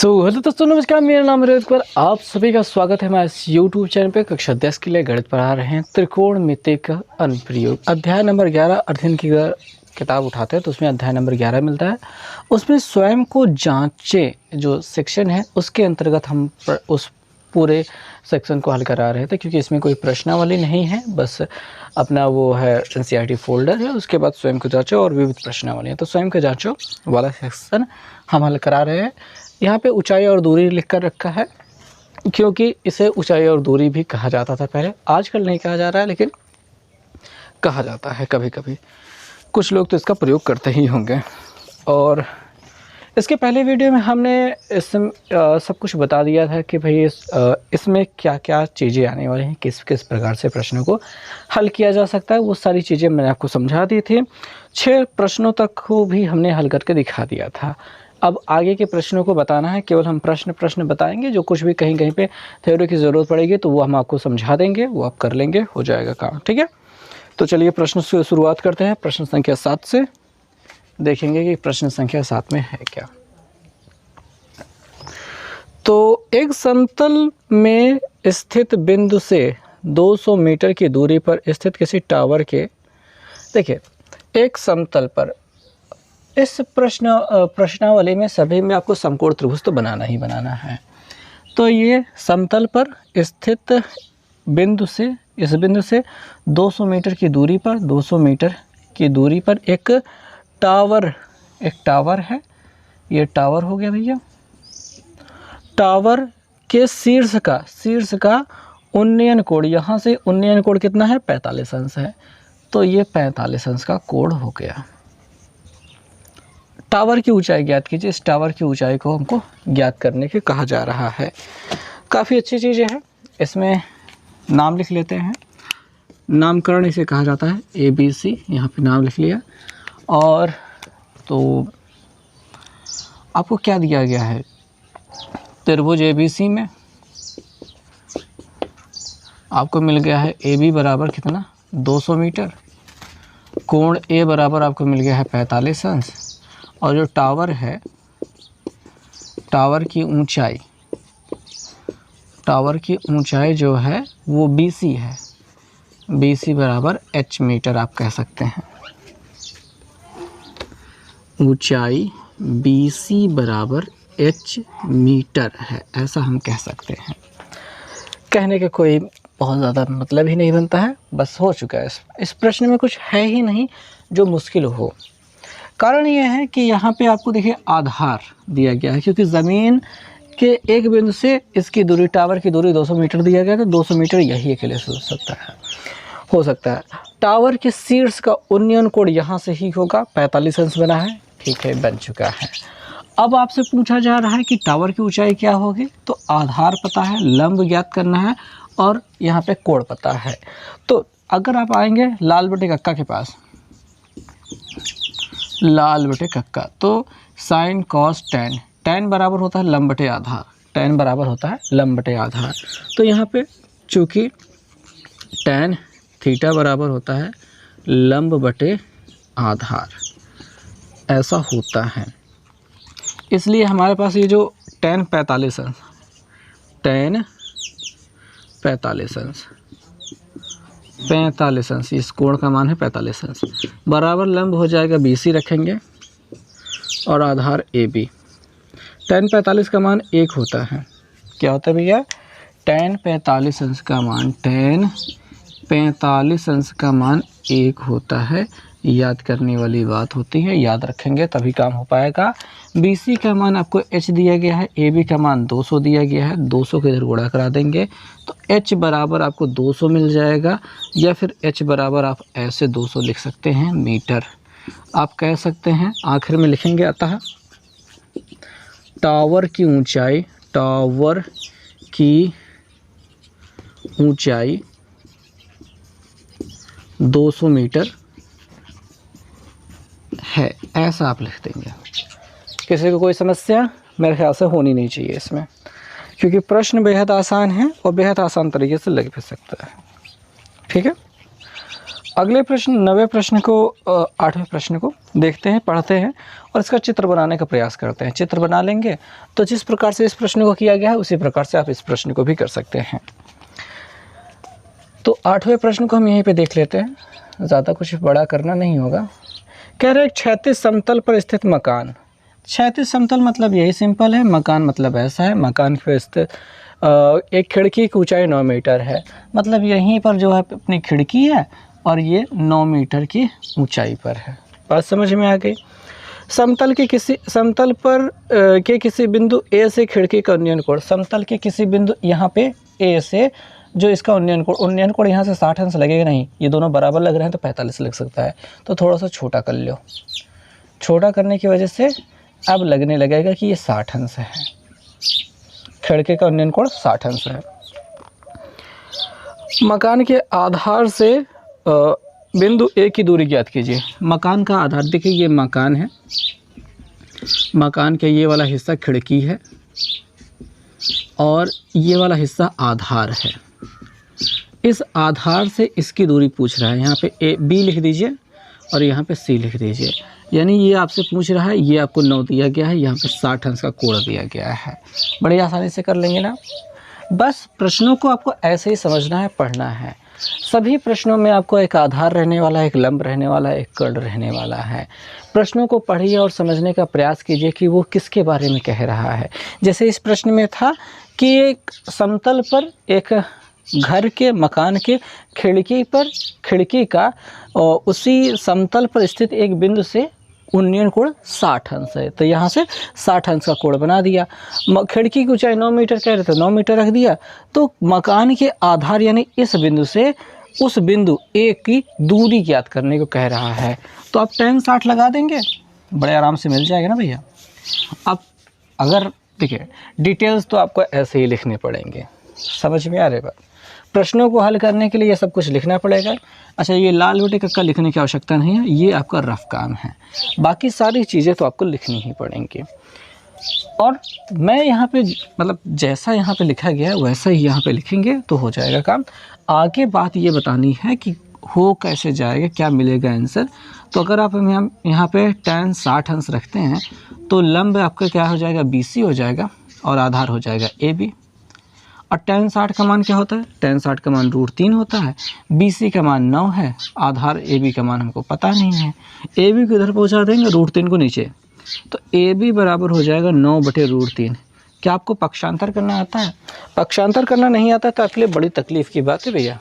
Hello दोस्तों, नमस्कार। मेरा नाम है रविंद्र। आप सभी का स्वागत है हमारे यूट्यूब चैनल पे। कक्षा 10 के लिए गणित पढ़ा रहे हैं। त्रिकोणमिति का अनुप्रयोग अध्याय नंबर 11 अध्ययन की किताब उठाते हैं तो उसमें अध्याय नंबर 11 मिलता है। उसमें स्वयं को जांचे जो सेक्शन है उसके अंतर्गत हम उस पूरे सेक्शन को हल करा रहे थे, क्योंकि इसमें कोई प्रश्नावली नहीं है, बस अपना वो है एनसीईआरटी फोल्डर है। उसके बाद स्वयं को जांचो और विविध प्रश्नावली है, तो स्वयं को जांचो वाला सेक्शन हम हल करा रहे हैं। यहाँ पे ऊंचाई और दूरी लिख कर रखा है, क्योंकि इसे ऊंचाई और दूरी भी कहा जाता था पहले। आजकल नहीं कहा जा रहा है, लेकिन कहा जाता है कभी कभी। कुछ लोग तो इसका प्रयोग करते ही होंगे। और इसके पहले वीडियो में हमने सब कुछ बता दिया था कि भाई इसमें क्या क्या चीज़ें आने वाली हैं, किस किस प्रकार से प्रश्नों को हल किया जा सकता है। वो सारी चीज़ें मैंने आपको समझा दी थी। 6 प्रश्नों तक को भी हमने हल करके दिखा दिया था। अब आगे के प्रश्नों को बताना है। केवल हम प्रश्न बताएंगे। जो कुछ भी कहीं कहीं पे थ्योरी की ज़रूरत पड़ेगी तो वो हम आपको समझा देंगे, वो आप कर लेंगे, हो जाएगा काम। ठीक है, तो चलिए प्रश्न से शुरुआत करते हैं। प्रश्न संख्या 7 से देखेंगे कि प्रश्न संख्या 7 में है क्या। तो एक समतल में स्थित बिंदु से 200 मीटर की दूरी पर स्थित किसी टावर के, देखिए एक समतल पर, इस प्रश्नावली में सभी में आपको समकोण त्रिभुज तो बनाना ही बनाना है। तो ये समतल पर स्थित बिंदु से, इस बिंदु से 200 मीटर की दूरी पर, 200 मीटर की दूरी पर एक टावर है। ये टावर हो गया भैया। टावर के शीर्ष का उन्नयन कोण, यहाँ से उन्नयन कोण कितना है? 45 अंश है। तो ये 45 अंश का कोण हो गया। टावर की ऊंचाई ज्ञात कीजिए। इस टावर की ऊंचाई को हमको ज्ञात करने के कहा जा रहा है। काफ़ी अच्छी चीज़ें हैं। इसमें नाम लिख लेते हैं। नामकरण इसे कहा जाता है ABC। यहाँ पे नाम लिख लिया। और तो आपको क्या दिया गया है? त्रिभुज ABC में आपको मिल गया है AB बराबर कितना? 200 मीटर। कोण A बराबर आपको मिल गया है 45 अंश। और जो टावर है, टावर की ऊंचाई जो है वो BC है। BC बराबर H मीटर आप कह सकते हैं। ऊंचाई BC बराबर H मीटर है, ऐसा हम कह सकते हैं। कहने का कोई बहुत ज़्यादा मतलब ही नहीं बनता है, बस हो चुका है। इस प्रश्न में कुछ है ही नहीं जो मुश्किल हो। कारण यह है कि यहाँ पे आपको देखिए आधार दिया गया है, क्योंकि ज़मीन के एक बिंदु से इसकी दूरी, टावर की दूरी 200 मीटर दिया गया, तो 200 मीटर यही अकेले से हो सकता है। टावर के शीर्ष का उन्नयन कोण यहाँ से ही होगा। 45 अंश बना है। ठीक है, बन चुका है। अब आपसे पूछा जा रहा है कि टावर की ऊंचाई क्या होगी। तो आधार पता है, लंब ज्ञात करना है और यहाँ पे कोण पता है। तो अगर आप आएंगे लाल बटे कक्का के पास, लाल बटे कक्का, तो साइन कॉस टेन, टेन बराबर होता है लंब बटे आधार, टेन बराबर होता है लंब बटे आधार। तो यहाँ पे चूँकि टेन थीटा बराबर होता है लंब बटे आधार, ऐसा होता है। इसलिए हमारे पास ये जो टेन 45 अंश, टेन 45 अंश, 45 अंश, इस कोण का मान है 45 अंश, बराबर लंब हो जाएगा BC रखेंगे और आधार AB। टेन 45 का मान 1 होता है। क्या होता है भैया? टेन 45 अंश का मान, टेन 45 अंश का मान 1 होता है। याद करने वाली बात होती है, याद रखेंगे तभी काम हो पाएगा। BC का मान आपको H दिया गया है, AB का मान 200 दिया गया है। 200 के इधर गुणा करा देंगे तो H बराबर आपको 200 मिल जाएगा, या फिर H बराबर आप ऐसे 200 लिख सकते हैं, मीटर आप कह सकते हैं। आखिर में लिखेंगे अतः टावर की ऊंचाई 200 मीटर है, ऐसा आप लिख देंगे। किसी को कोई समस्या मेरे ख्याल से होनी नहीं चाहिए इसमें, क्योंकि प्रश्न बेहद आसान है और बेहद आसान तरीके से लग भी सकता है। ठीक है, अगले प्रश्न 9वें प्रश्न को 8वें प्रश्न को देखते हैं, पढ़ते हैं और इसका चित्र बनाने का प्रयास करते हैं। चित्र बना लेंगे तो जिस प्रकार से इस प्रश्न को किया गया है उसी प्रकार से आप इस प्रश्न को भी कर सकते हैं। तो 8वें प्रश्न को हम यहीं पे देख लेते हैं, ज़्यादा कुछ बड़ा करना नहीं होगा। कह रहे हैं क्षैतिज समतल पर स्थित मकान। क्षैतिज समतल मतलब यही सिंपल है, मकान मतलब ऐसा है, मकान पर स्थित एक खिड़की की ऊंचाई 9 मीटर है, मतलब यहीं पर जो है अपनी खिड़की है और ये 9 मीटर की ऊंचाई पर है। बात समझ में आ गई। समतल पर के किसी बिंदु ए से खिड़की का उन्नयन कोण, समतल के किसी बिंदु यहाँ पे ए से जो इसका उन्नयन कोण यहाँ से 60 अंश लगेगा नहीं, ये दोनों बराबर लग रहे हैं तो 45 लग सकता है, तो थोड़ा सा छोटा कर लो। छोटा करने की वजह से अब लगने लगेगा कि ये 60 अंश है, खिड़की का उन्नयन कोण 60 अंश है। मकान के आधार से बिंदु ए की दूरी ज्ञात कीजिए। मकान का आधार देखिए, ये मकान है, मकान का ये वाला हिस्सा खिड़की है और ये वाला हिस्सा आधार है। इस आधार से इसकी दूरी पूछ रहा है, यहाँ पे ए बी लिख दीजिए और यहाँ पे सी लिख दीजिए। यानी ये आपसे पूछ रहा है, ये आपको 9 दिया गया है, यहाँ पे 60 अंश का कोण दिया गया है। बड़ी आसानी से कर लेंगे ना। बस प्रश्नों को आपको ऐसे ही समझना है, पढ़ना है। सभी प्रश्नों में आपको एक आधार रहने वाला है, एक लंब रहने वाला है, एक कर्ण रहने वाला है। प्रश्नों को पढ़िए और समझने का प्रयास कीजिए कि वो किसके बारे में कह रहा है। जैसे इस प्रश्न में था कि एक समतल पर एक घर के मकान के खिड़की का और उसी समतल पर स्थित एक बिंदु से उन्नयन कोण 60 अंश है, तो यहाँ से 60 अंश का कोण बना दिया। खिड़की की ऊंचाई 9 मीटर कह रहे थे, 9 मीटर रख दिया। तो मकान के आधार यानी इस बिंदु से उस बिंदु ए की दूरी ज्ञात करने को कह रहा है, तो आप tan 60 लगा देंगे, बड़े आराम से मिल जाएगा ना भैया। अब अगर देखिए डिटेल्स तो आपको ऐसे ही लिखने पड़ेंगे, समझ में आ रही बात। प्रश्नों को हल करने के लिए ये सब कुछ लिखना पड़ेगा। अच्छा, ये लाल बटे कक्का लिखने की आवश्यकता नहीं है, ये आपका रफ काम है। बाकी सारी चीज़ें तो आपको लिखनी ही पड़ेंगी। और मैं यहाँ पे मतलब जैसा यहाँ पे लिखा गया है वैसा ही यहाँ पे लिखेंगे तो हो जाएगा काम। आगे बात ये बतानी है कि हो कैसे जाएगा, क्या मिलेगा आंसर। तो अगर आप यहाँ पे tan 60 अंश रखते हैं तो लंब आपका क्या हो जाएगा, BC हो जाएगा और आधार हो जाएगा AB। और tan 60 का मान क्या होता है, tan 60 का मान √3 होता है, BC का मान 9 है, आधार AB का मान हमको पता नहीं है। AB को इधर पहुंचा देंगे, √3 को नीचे, तो AB बराबर हो जाएगा 9/√3। क्या आपको पक्षांतर करना आता है? पक्षांतर करना नहीं आता तो आपके लिए बड़ी तकलीफ़ की बात है भैया।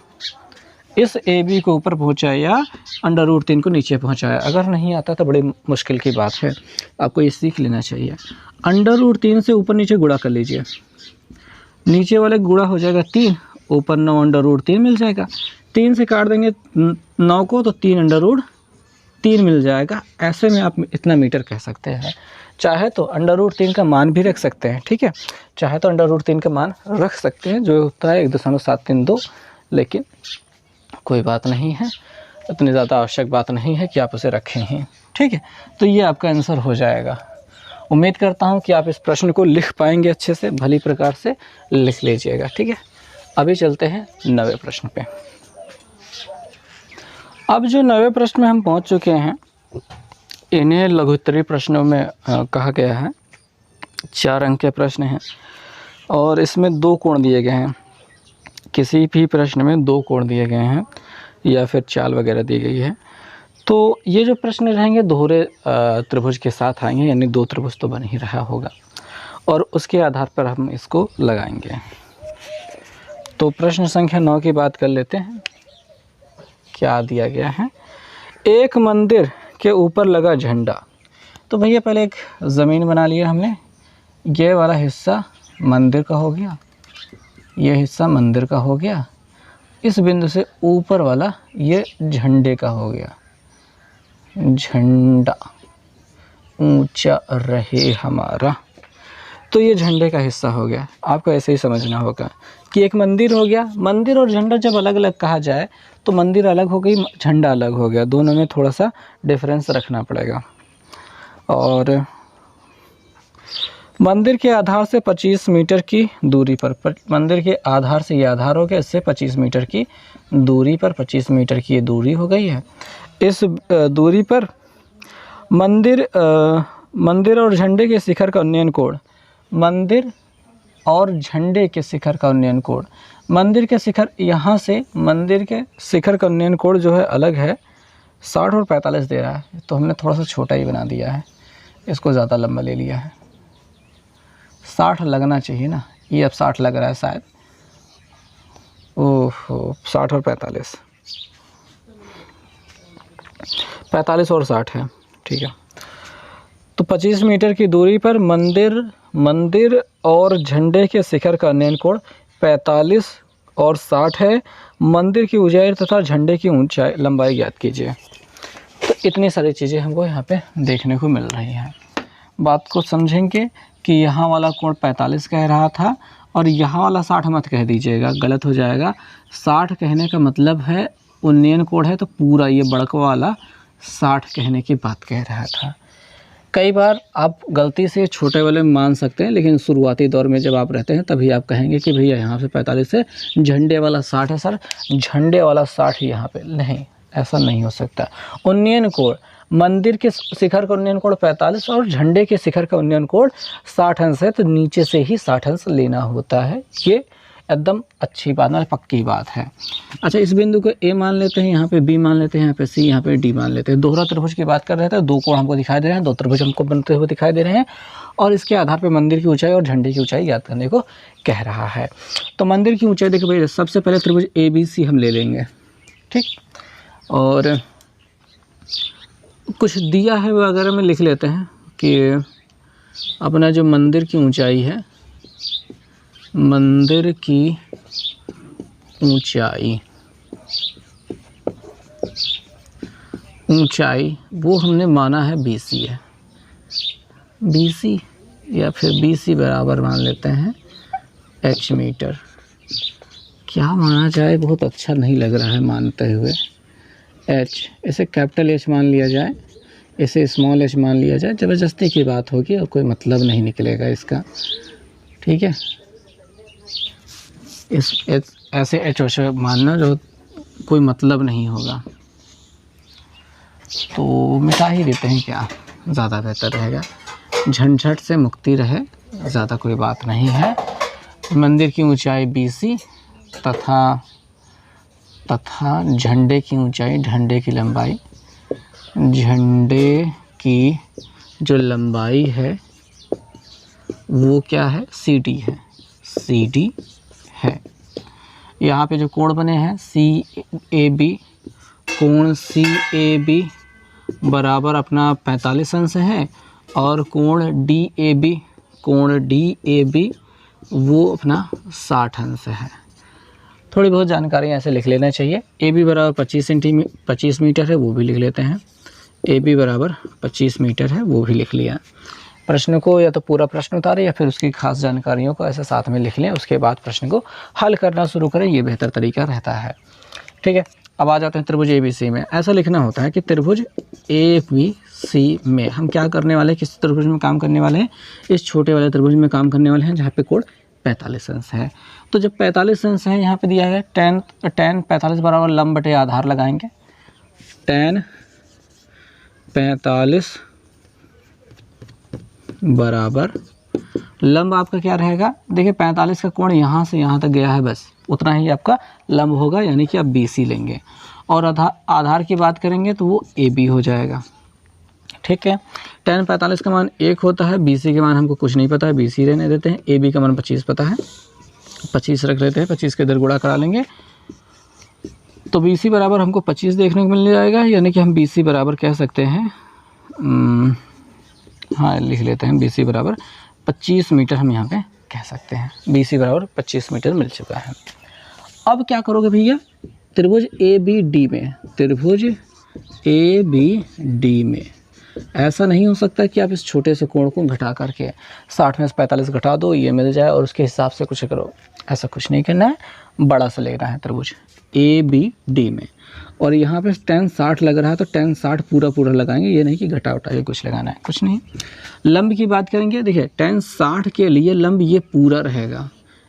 इस AB को ऊपर पहुंचाया, √3 को नीचे पहुंचाया, अगर नहीं आता तो बड़ी मुश्किल की बात है, आपको ये सीख लेना चाहिए। √3 से ऊपर नीचे गुणा कर लीजिए, नीचे वाले गुणा हो जाएगा 3, ऊपर 9/√3 मिल जाएगा। 3 से काट देंगे 9 को तो 3/√3 मिल जाएगा। ऐसे में आप इतना मीटर कह सकते हैं। चाहे तो √3 का मान भी रख सकते हैं, ठीक है, चाहे तो √3 का मान रख सकते हैं जो होता है 1.732, लेकिन कोई बात नहीं है, इतनी ज़्यादा आवश्यक बात नहीं है कि आप उसे रखें ही, ठीक है। तो ये आपका आंसर हो जाएगा। उम्मीद करता हूँ कि आप इस प्रश्न को लिख पाएंगे अच्छे से, भली प्रकार से लिख लीजिएगा, ठीक है। अभी चलते हैं 9वें प्रश्न पे। अब जो 9वें प्रश्न में हम पहुँच चुके हैं, इन्हें लघुत्तरीय प्रश्नों में कहा गया है। 4 अंक के प्रश्न हैं और इसमें 2 कोण दिए गए हैं। किसी भी प्रश्न में 2 कोण दिए गए हैं या फिर चाल वगैरह दी गई है। तो ये जो प्रश्न रहेंगे दोहरे त्रिभुज के साथ आएंगे, यानी 2 त्रिभुज तो बन ही रहा होगा और उसके आधार पर हम इसको लगाएंगे। तो प्रश्न संख्या 9 की बात कर लेते हैं। क्या दिया गया है, एक मंदिर के ऊपर लगा झंडा। तो भैया पहले एक ज़मीन बना लिया हमने, ये वाला हिस्सा मंदिर का हो गया, ये हिस्सा मंदिर का हो गया, इस बिंदु से ऊपर वाला ये झंडे का हो गया। झंडा ऊंचा रहे हमारा, तो ये झंडे का हिस्सा हो गया। आपको ऐसे ही समझना होगा कि एक मंदिर हो गया, मंदिर और झंडा जब अलग अलग कहा जाए तो मंदिर अलग हो गई, झंडा अलग हो गया, दोनों में थोड़ा सा डिफरेंस रखना पड़ेगा। और मंदिर के आधार से 25 मीटर की दूरी पर, मंदिर के आधार से, ये आधार हो गया, इससे 25 मीटर की दूरी पर, 25 मीटर की ये दूरी हो गई है। इस दूरी पर मंदिर और झंडे के शिखर का उन्नयन कोण, मंदिर और झंडे के शिखर का उन्नयन कोण, मंदिर के शिखर, यहाँ से मंदिर के शिखर का उन्नयन कोण जो है अलग है, 60 और 45 दे रहा है, तो हमने थोड़ा सा छोटा ही बना दिया है, इसको ज़्यादा लंबा ले लिया है। 60 लगना चाहिए ना, ये अब 60 लग रहा है शायद, ओहो 60 और 45, 45 और 60 है, ठीक है। तो 25 मीटर की दूरी पर मंदिर और झंडे के शिखर का उन्नयन कोण 45 और 60 है। मंदिर की ऊंचाई तथा झंडे की ऊंचाई लंबाई ज्ञात कीजिए। तो इतनी सारी चीज़ें हमको यहाँ पे देखने को मिल रही हैं। बात को समझेंगे कि यहाँ वाला कोण 45 कह रहा था और यहाँ वाला 60 मत कह दीजिएगा, गलत हो जाएगा। 60 कहने का मतलब है उन्नयन कोण है, तो पूरा ये बड़का वाला 60 कहने की बात कह रहा था। कई बार आप गलती से छोटे वाले में मान सकते हैं, लेकिन शुरुआती दौर में जब आप रहते हैं तभी आप कहेंगे कि भैया यहाँ से 45 है, झंडे वाला 60 है सर, झंडे वाला 60 यहाँ पे नहीं, ऐसा नहीं हो सकता। उन्नयन कोण, मंदिर के शिखर का उन्नयन कोण 45 और झंडे के शिखर का उन्नयन कोण 60 अंश है, तो नीचे से ही 60 अंश लेना होता है। ये एकदम अच्छी बात है, पक्की बात है। अच्छा, इस बिंदु को ए मान लेते हैं, यहाँ पे बी मान लेते हैं, यहाँ पे सी, यहाँ पे डी मान लेते हैं। दोहरा त्रिभुज की बात कर रहे थे, दो कोण हमको दिखाई दे रहे हैं, दो त्रिभुज हमको बनते हुए दिखाई दे रहे हैं और इसके आधार पे मंदिर की ऊंचाई और झंडे की ऊंचाई ज्ञात करने को कह रहा है। तो मंदिर की ऊंचाई देखो भाई, सबसे पहले त्रिभुज ए बी सी हम ले लेंगे, ठीक, और कुछ दिया है वगैरह में लिख लेते हैं कि अपना जो मंदिर की ऊंचाई है, मंदिर की ऊंचाई वो हमने माना है BC है, BC या फिर BC बराबर मान लेते हैं H मीटर। क्या माना जाए, बहुत अच्छा नहीं लग रहा है मानते हुए। H, इसे कैपिटल H मान लिया जाए, इसे स्मॉल h मान लिया जाए, ज़बरदस्ती की बात होगी और कोई मतलब नहीं निकलेगा इसका, ठीक है। ऐसे H मानना जो कोई मतलब नहीं होगा, तो मिटा ही देते हैं, क्या ज़्यादा बेहतर रहेगा, झंझट से मुक्ति रहे, ज़्यादा कोई बात नहीं है। मंदिर की ऊंचाई BC तथा झंडे की ऊंचाई, झंडे की लंबाई, झंडे की जो लंबाई है वो क्या है, CD है, CD है। यहाँ पे जो कोण बने हैं CAB, कोण CAB बराबर अपना 45 अंश है और कोण DAB वो अपना 60 अंश है। थोड़ी बहुत जानकारी ऐसे लिख लेना चाहिए। AB बराबर 25 मीटर है, वो भी लिख लेते हैं। AB बराबर 25 मीटर है, वो भी लिख लिया। प्रश्न को या तो पूरा प्रश्न उतारें या फिर उसकी खास जानकारियों को ऐसे साथ में लिख लें, उसके बाद प्रश्न को हल करना शुरू करें, ये बेहतर तरीका रहता है, ठीक है। अब आ जाते हैं त्रिभुज ABC में। ऐसा लिखना होता है कि त्रिभुज ABC में हम क्या करने वाले हैं, किस त्रिभुज में काम करने वाले हैं, इस छोटे वाले त्रिभुज में काम करने वाले हैं जहाँ पे कोण 45 अंश है। तो जब 45 अंश है यहाँ पे दिया है, tan 45 बराबर लंब बटे आधार लगाएंगे, tan 45 बराबर लंब आपका क्या रहेगा, देखिए 45 का कोण यहाँ से यहाँ तक गया है, बस उतना ही आपका लंब होगा, यानी कि आप BC लेंगे। और आधार की बात करेंगे तो वो AB हो जाएगा, ठीक है। tan 45 का मान 1 होता है, BC के मान हमको कुछ नहीं पता है, BC रहने देते हैं। AB का मान 25 पता है, 25 रख लेते हैं, 25 के इधर गुणा करा लेंगे तो BC बराबर हमको 25 देखने को मिल जाएगा, यानी कि हम BC बराबर कह सकते हैं, हाँ लिख लेते हैं, BC बराबर 25 मीटर हम यहाँ पे कह सकते हैं। BC बराबर 25 मीटर मिल चुका है। अब क्या करोगे भैया, त्रिभुज ABD में, त्रिभुज ABD में ऐसा नहीं हो सकता कि आप इस छोटे से कोण को घटा करके 60 में से 45 घटा दो, ये मिल जाए और उसके हिसाब से कुछ करो, ऐसा कुछ नहीं करना है, बड़ा सा लेना है त्रिभुज ABD में। और यहाँ पे tan 60 लग रहा है तो tan 60 पूरा पूरा लगाएंगे, ये नहीं कि घटा उठा के कुछ लगाना है, कुछ नहीं। लंब की बात करेंगे, देखिए tan 60 के लिए लंब ये पूरा रहेगा,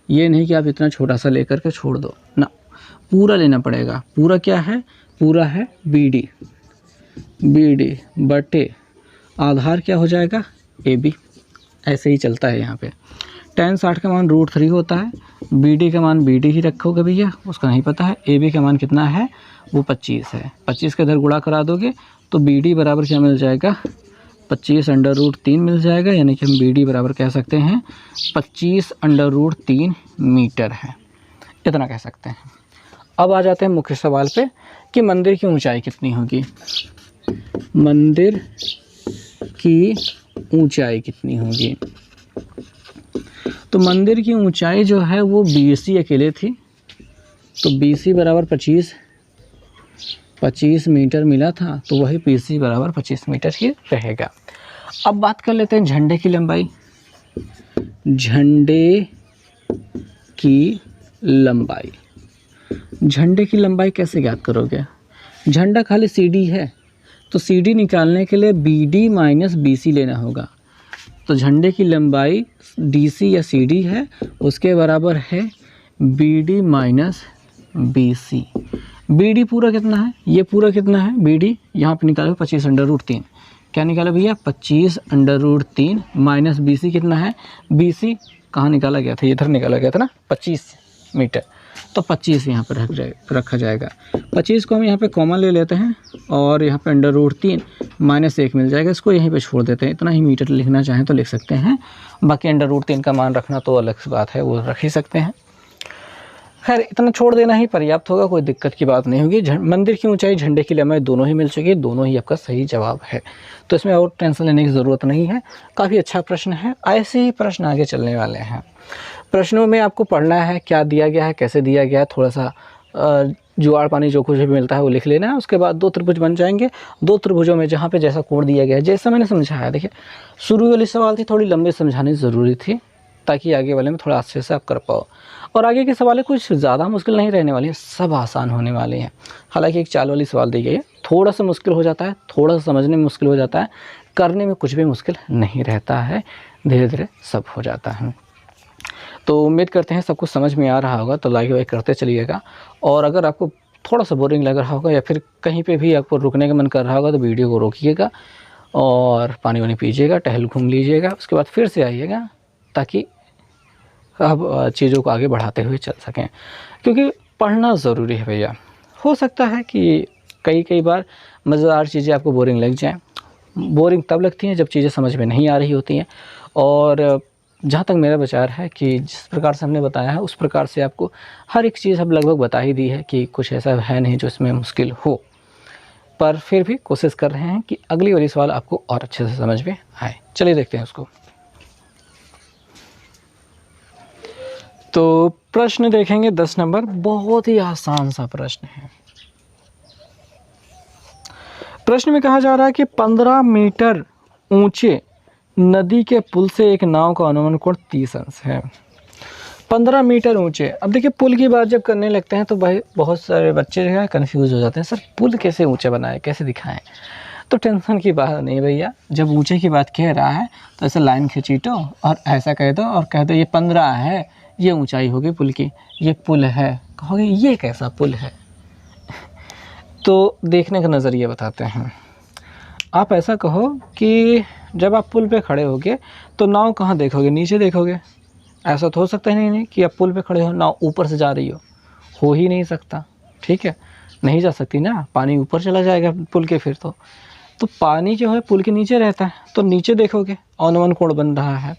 ये नहीं कि आप इतना छोटा सा लेकर के छोड़ दो ना, पूरा लेना पड़ेगा। पूरा क्या है, पूरा है BD बटे आधार क्या हो जाएगा AB। ऐसे ही चलता है यहाँ पे। tan 60 का मान √3 होता है, BD का मान BD ही रखोगे भैया, उसका नहीं पता है। AB का मान कितना है, वो 25 है। 25 के इधर गुणा करा दोगे तो BD बराबर क्या मिल जाएगा, 25√3 मिल जाएगा, यानी कि हम BD बराबर कह सकते हैं 25√3 मीटर है, इतना कह सकते हैं। अब आ जाते हैं मुख्य सवाल पे कि मंदिर की ऊंचाई कितनी होगी। मंदिर की ऊंचाई कितनी होगी, तो मंदिर की ऊंचाई जो है वो BC अकेले थी, तो BC बराबर 25 मीटर मिला था, तो वही BC बराबर 25 मीटर ही रहेगा। अब बात कर लेते हैं झंडे की लंबाई। झंडे की लंबाई, झंडे की लंबाई कैसे ज्ञात करोगे, झंडा खाली CD है तो CD निकालने के लिए BD माइनस BC लेना होगा। तो झंडे की लंबाई DC या CD है, उसके बराबर है BD माइनस BC। BD पूरा कितना है, ये पूरा कितना है BD, यहाँ पे निकालो 25√3, क्या निकाला भैया 25√3 माइनस BC कितना है, BC कहाँ निकाला गया था, इधर निकाला गया था ना 25 मीटर, तो 25 यहाँ पर रखा जाएगा। 25 को हम यहाँ पे कॉमन ले लेते हैं और यहाँ पे √3 माइनस 1 मिल जाएगा, इसको यहीं पे छोड़ देते हैं। इतना ही मीटर लिखना चाहें तो लिख सकते हैं, बाकी √3 का मान रखना तो अलग बात है, वो रख ही सकते हैं। खैर इतना छोड़ देना ही पर्याप्त होगा, कोई दिक्कत की बात नहीं होगी। मंदिर की ऊंचाई, झंडे की लंबाई दोनों ही मिल चुकी है, दोनों ही आपका सही जवाब है, तो इसमें और टेंशन लेने की ज़रूरत नहीं है। काफ़ी अच्छा प्रश्न है, ऐसे ही प्रश्न आगे चलने वाले हैं। प्रश्नों में आपको पढ़ना है क्या दिया गया है, कैसे दिया गया है, थोड़ा सा जुगाड़ पानी जो कुछ भी मिलता है वो लिख लेना है। उसके बाद 2 त्रिभुज बन जाएंगे, 2 त्रिभुजों में जहाँ पे जैसा कोण दिया गया है, जैसा मैंने समझाया, देखिए शुरू वाली सवाल थी थोड़ी लंबी समझानी ज़रूरी थी ताकि आगे वाले में थोड़ा अच्छे से आप कर पाओ, और आगे के सवाल कुछ ज़्यादा मुश्किल नहीं रहने वाली है, सब आसान होने वाले हैं। हालांकि एक चाल वाली सवाल दी गई है, थोड़ा सा मुश्किल हो जाता है, थोड़ा सा समझने में मुश्किल हो जाता है, करने में कुछ भी मुश्किल नहीं रहता है, धीरे धीरे सब हो जाता है। तो उम्मीद करते हैं सब कुछ समझ में आ रहा होगा, तो लाइक वाइक करते चलिएगा। और अगर आपको थोड़ा सा बोरिंग लग रहा होगा या फिर कहीं पे भी आपको रुकने का मन कर रहा होगा तो वीडियो को रोकिएगा और पानी वानी पीजिएगा, टहल घूम लीजिएगा, उसके बाद फिर से आइएगा ताकि अब चीज़ों को आगे बढ़ाते हुए चल सकें, क्योंकि पढ़ना ज़रूरी है भैया। हो सकता है कि कई बार मज़ेदार चीज़ें आपको बोरिंग लग जाएं, बोरिंग तब लगती हैं जब चीज़ें समझ में नहीं आ रही होती हैं। और जहाँ तक मेरा विचार है कि जिस प्रकार से हमने बताया है उस प्रकार से आपको हर एक चीज़ अब लगभग बता ही दी है कि कुछ ऐसा है नहीं जो इसमें मुश्किल हो, पर फिर भी कोशिश कर रहे हैं कि अगली वाली सवाल आपको और अच्छे से समझ में आए। चलिए देखते हैं उसको। तो प्रश्न देखेंगे 10 नंबर, बहुत ही आसान सा प्रश्न है। प्रश्न में कहा जा रहा है कि 15 मीटर ऊंचे नदी के पुल से एक नाव का अनुमान कोण 30 अंश है। 15 मीटर ऊंचे, अब देखिए पुल की बात जब करने लगते हैं तो भाई बहुत सारे बच्चे जो है कन्फ्यूज़ हो जाते हैं, सर पुल कैसे ऊंचे बनाए, कैसे दिखाएं। तो टेंशन की बात नहीं भैया, जब ऊंचे की बात कह रहा है तो ऐसे लाइन खींचीटो और ऐसा कह दो और कह दो ये 15 है, ये ऊंचाई होगी पुल की, ये पुल है, कहोगे ये कैसा पुल है। तो देखने का नज़रिया बताते हैं। आप ऐसा कहो कि जब आप पुल पे खड़े होगे तो नाव कहाँ देखोगे, नीचे देखोगे। ऐसा तो हो सकता ही नहीं कि आप पुल पे खड़े हो नाव ऊपर से जा रही हो ही नहीं सकता, ठीक है, नहीं जा सकती ना, पानी ऊपर चला जाएगा पुल के फिर तो पानी जो है पुल के नीचे रहता है, तो नीचे देखोगे अनुमान कोण बन रहा है।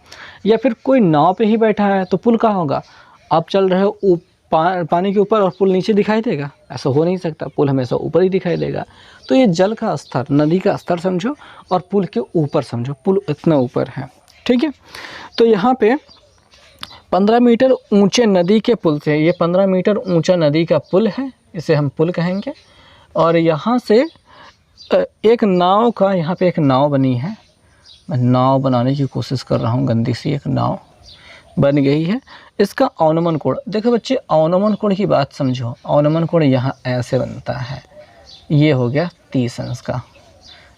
या फिर कोई नाव पे ही बैठा है तो पुल कहाँ होगा, आप चल रहे हो पानी के ऊपर और पुल नीचे दिखाई देगा, ऐसा हो नहीं सकता, पुल हमेशा ऊपर ही दिखाई देगा। तो ये जल का स्तर, नदी का स्तर समझो और पुल के ऊपर समझो, पुल इतना ऊपर है, ठीक है। तो यहाँ पे 15 मीटर ऊंचे नदी के पुल से, ये 15 मीटर ऊंचा नदी का पुल है, इसे हम पुल कहेंगे। और यहाँ से एक नाव का, यहाँ पे एक नाव बनी है, मैं नाव बनाने की कोशिश कर रहा हूँ, गंदी सी एक नाव बन गई है। इसका अवनमन कोण देखो बच्चे, अवनमन कोण की बात समझो, अवनमन कोण यहाँ ऐसे बनता है, ये हो गया 30 अंश का,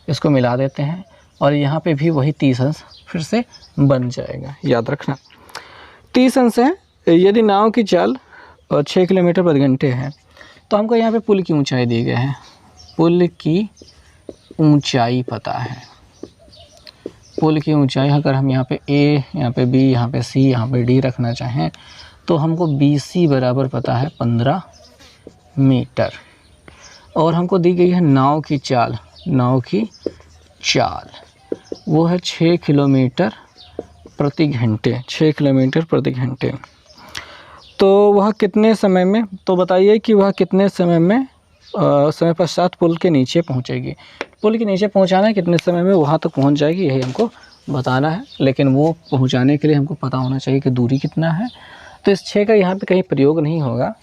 इसको मिला देते हैं और यहाँ पे भी वही 30 अंश फिर से बन जाएगा। याद रखना 30 अंश है। यदि नाव की चाल 6 किलोमीटर प्रति घंटे है तो हमको यहाँ पे पुल की ऊंचाई दी गई है। पुल की ऊंचाई पता है, पुल की ऊंचाई अगर हम यहाँ पे A, यहाँ पे B, यहाँ पे C, यहाँ पे D रखना चाहें तो हमको BC बराबर पता है 15 मीटर। और हमको दी गई है नाव की चाल, नाव की चाल वो है 6 किलोमीटर प्रति घंटे, 6 किलोमीटर प्रति घंटे। तो वह कितने समय में, तो बताइए कि वह कितने समय में समय पश्चात पुल के नीचे पहुंचेगी। पुल के नीचे पहुंचाना है कितने समय में वहां तक पहुंच जाएगी, यही हमको बताना है। लेकिन वो पहुंचाने के लिए हमको पता होना चाहिए कि दूरी कितना है। तो इस 6 का यहाँ पे कहीं प्रयोग नहीं होगा।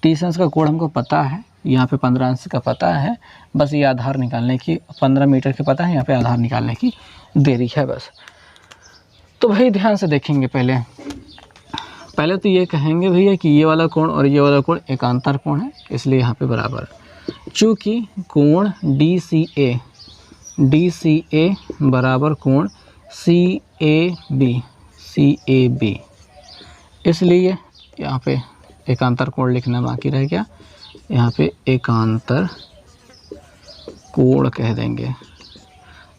30 अंश का कोण हमको पता है, यहाँ पे 15 अंश का पता है, बस ये आधार निकालने की 15 मीटर के पता है, यहाँ पे आधार निकालने की देरी है बस। तो भाई ध्यान से देखेंगे, पहले तो ये कहेंगे भैया कि ये वाला कोण और ये वाला कोण एकांतर कोण है, इसलिए यहाँ पे बराबर। चूँकि कोण DCA बराबर कोण CAB, इसलिए यहाँ पे एकांतर कोण लिखना बाकी रह गया, यहाँ पे एकांतर कोण कह देंगे।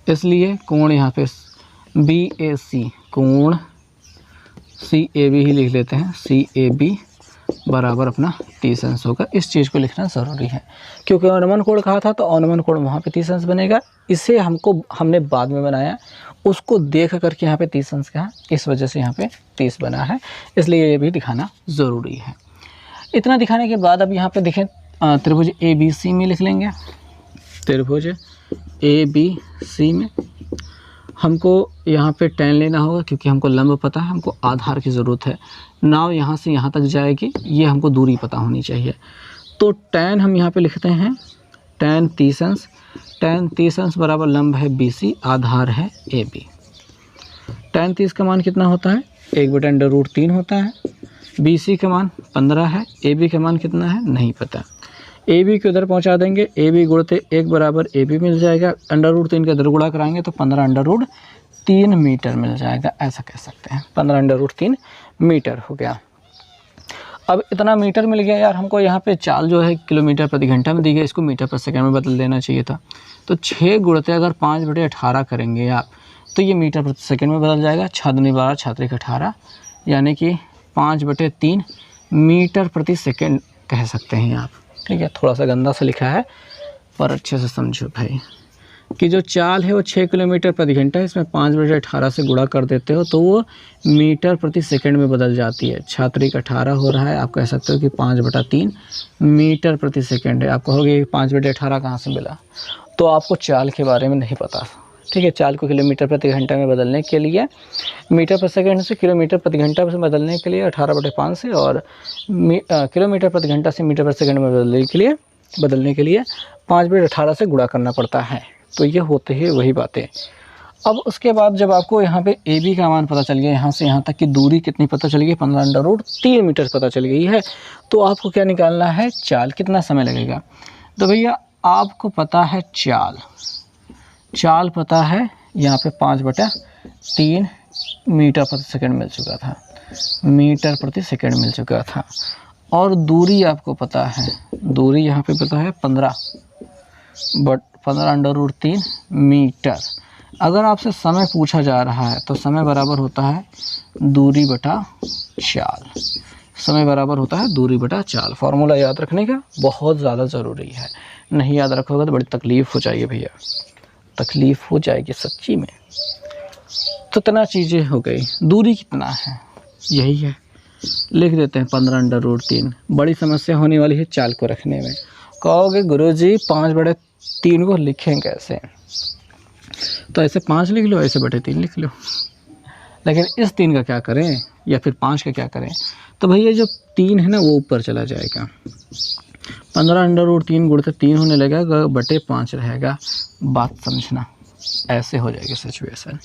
इसलिए कोण यहाँ पे BAC, कोण CAB ही लिख लेते हैं, CAB बराबर अपना 30 अंश होगा। इस चीज़ को लिखना ज़रूरी है क्योंकि अनुमान कोण कहा था तो अनुमान कोण वहाँ पे 30 अंश बनेगा। इसे हमने बाद में बनाया, उसको देख करके यहाँ पे 30 अंश कहा, इस वजह से यहाँ पे 30 बना है, इसलिए ये भी दिखाना ज़रूरी है। इतना दिखाने के बाद अब यहाँ पे देखें त्रिभुज ABC में लिख लेंगे। त्रिभुज ABC में हमको यहाँ पे tan लेना होगा क्योंकि हमको लंब पता है, हमको आधार की ज़रूरत है। नाव यहाँ से यहाँ तक जाएगी, ये हमको दूरी पता होनी चाहिए। तो tan हम यहाँ पे लिखते हैं, tan 30 अंश, tan 30 अंश बराबर लंब है BC, आधार है AB। tan 30 का मान कितना होता है, 1/√3 होता है। BC का मान 15 है, AB का मान कितना है नहीं पता। AB को उधर पहुंचा देंगे, AB गुणते 1 बराबर AB मिल जाएगा, √3 का इधर गुणा कराएंगे तो 15√3 मीटर मिल जाएगा, ऐसा कह सकते हैं। 15√3 मीटर हो गया। अब इतना मीटर मिल गया यार, हमको यहाँ पे चाल जो है किलोमीटर प्रति घंटा में दी गई, इसको मीटर पर सेकंड में बदल देना चाहिए था। तो 6 गुणते अगर 5/18 करेंगे आप तो ये मीटर प्रति सेकंड में बदल जाएगा। 6 दूनी 12, 6 त्रिक 18, यानी कि 5/3 मीटर प्रति सेकंड कह सकते हैं आप। ठीक है, थोड़ा सा गंदा सा लिखा है पर अच्छे से समझो भाई कि जो चाल है वो 6 किलोमीटर प्रति घंटा है, इसमें 5/18 से गुणा कर देते हो तो वो मीटर प्रति सेकंड में बदल जाती है। 6 त्रिक 18 हो रहा है, आप कह सकते हो कि 5/3 मीटर प्रति सेकंड है। आप कहोगे 5/18 कहाँ से मिला, तो आपको चाल के बारे में नहीं पता। ठीक है, चाल को किलोमीटर प्रति घंटा में बदलने के लिए, मीटर प्रति सेकंड से किलोमीटर प्रति घंटा में बदलने के लिए 18/5 से, और किलोमीटर प्रति घंटा से मीटर प्रति सेकंड में बदलने के लिए 5/18 से गुणा करना पड़ता है। तो ये होते हैं वही बातें। अब उसके बाद जब आपको यहाँ पे AB का मान पता चल गया, यहाँ से यहाँ तक की दूरी कितनी पता चल गई, 15√3 मीटर पता चल गई है, तो आपको क्या निकालना है, चाल कितना समय लगेगा। तो भैया आपको पता है चाल पता है, यहाँ पे 5/3 मीटर प्रति सेकंड मिल चुका था, मीटर प्रति सेकंड मिल चुका था। और दूरी आपको पता है, दूरी यहाँ पे पता है 15/3 मीटर। अगर आपसे समय पूछा जा रहा है तो समय बराबर होता है दूरी बटा चाल, समय बराबर होता है दूरी बटा चाल। फार्मूला याद रखने का बहुत ज़्यादा ज़रूरी है, नहीं याद रखोगे तो बड़ी तकलीफ़ हो जाएगी भैया, तकलीफ़ हो जाएगी सच्ची में। तो इतना चीज़ें हो गई, दूरी कितना है यही है, लिख देते हैं 15/3। बड़ी समस्या होने वाली है चाल को रखने में। कहोगे गुरुजी 5/3 को लिखें कैसे, तो ऐसे 5 लिख लो, ऐसे 3 लिख लो। लेकिन इस 3 का क्या करें या फिर 5 का क्या करें, तो भैया जो 3 है ना वो ऊपर चला जाएगा, 15/3 गुणित 3 होने लगेगा, बटे 5 रहेगा। बात समझना, ऐसे हो जाएगी सिचुएशन।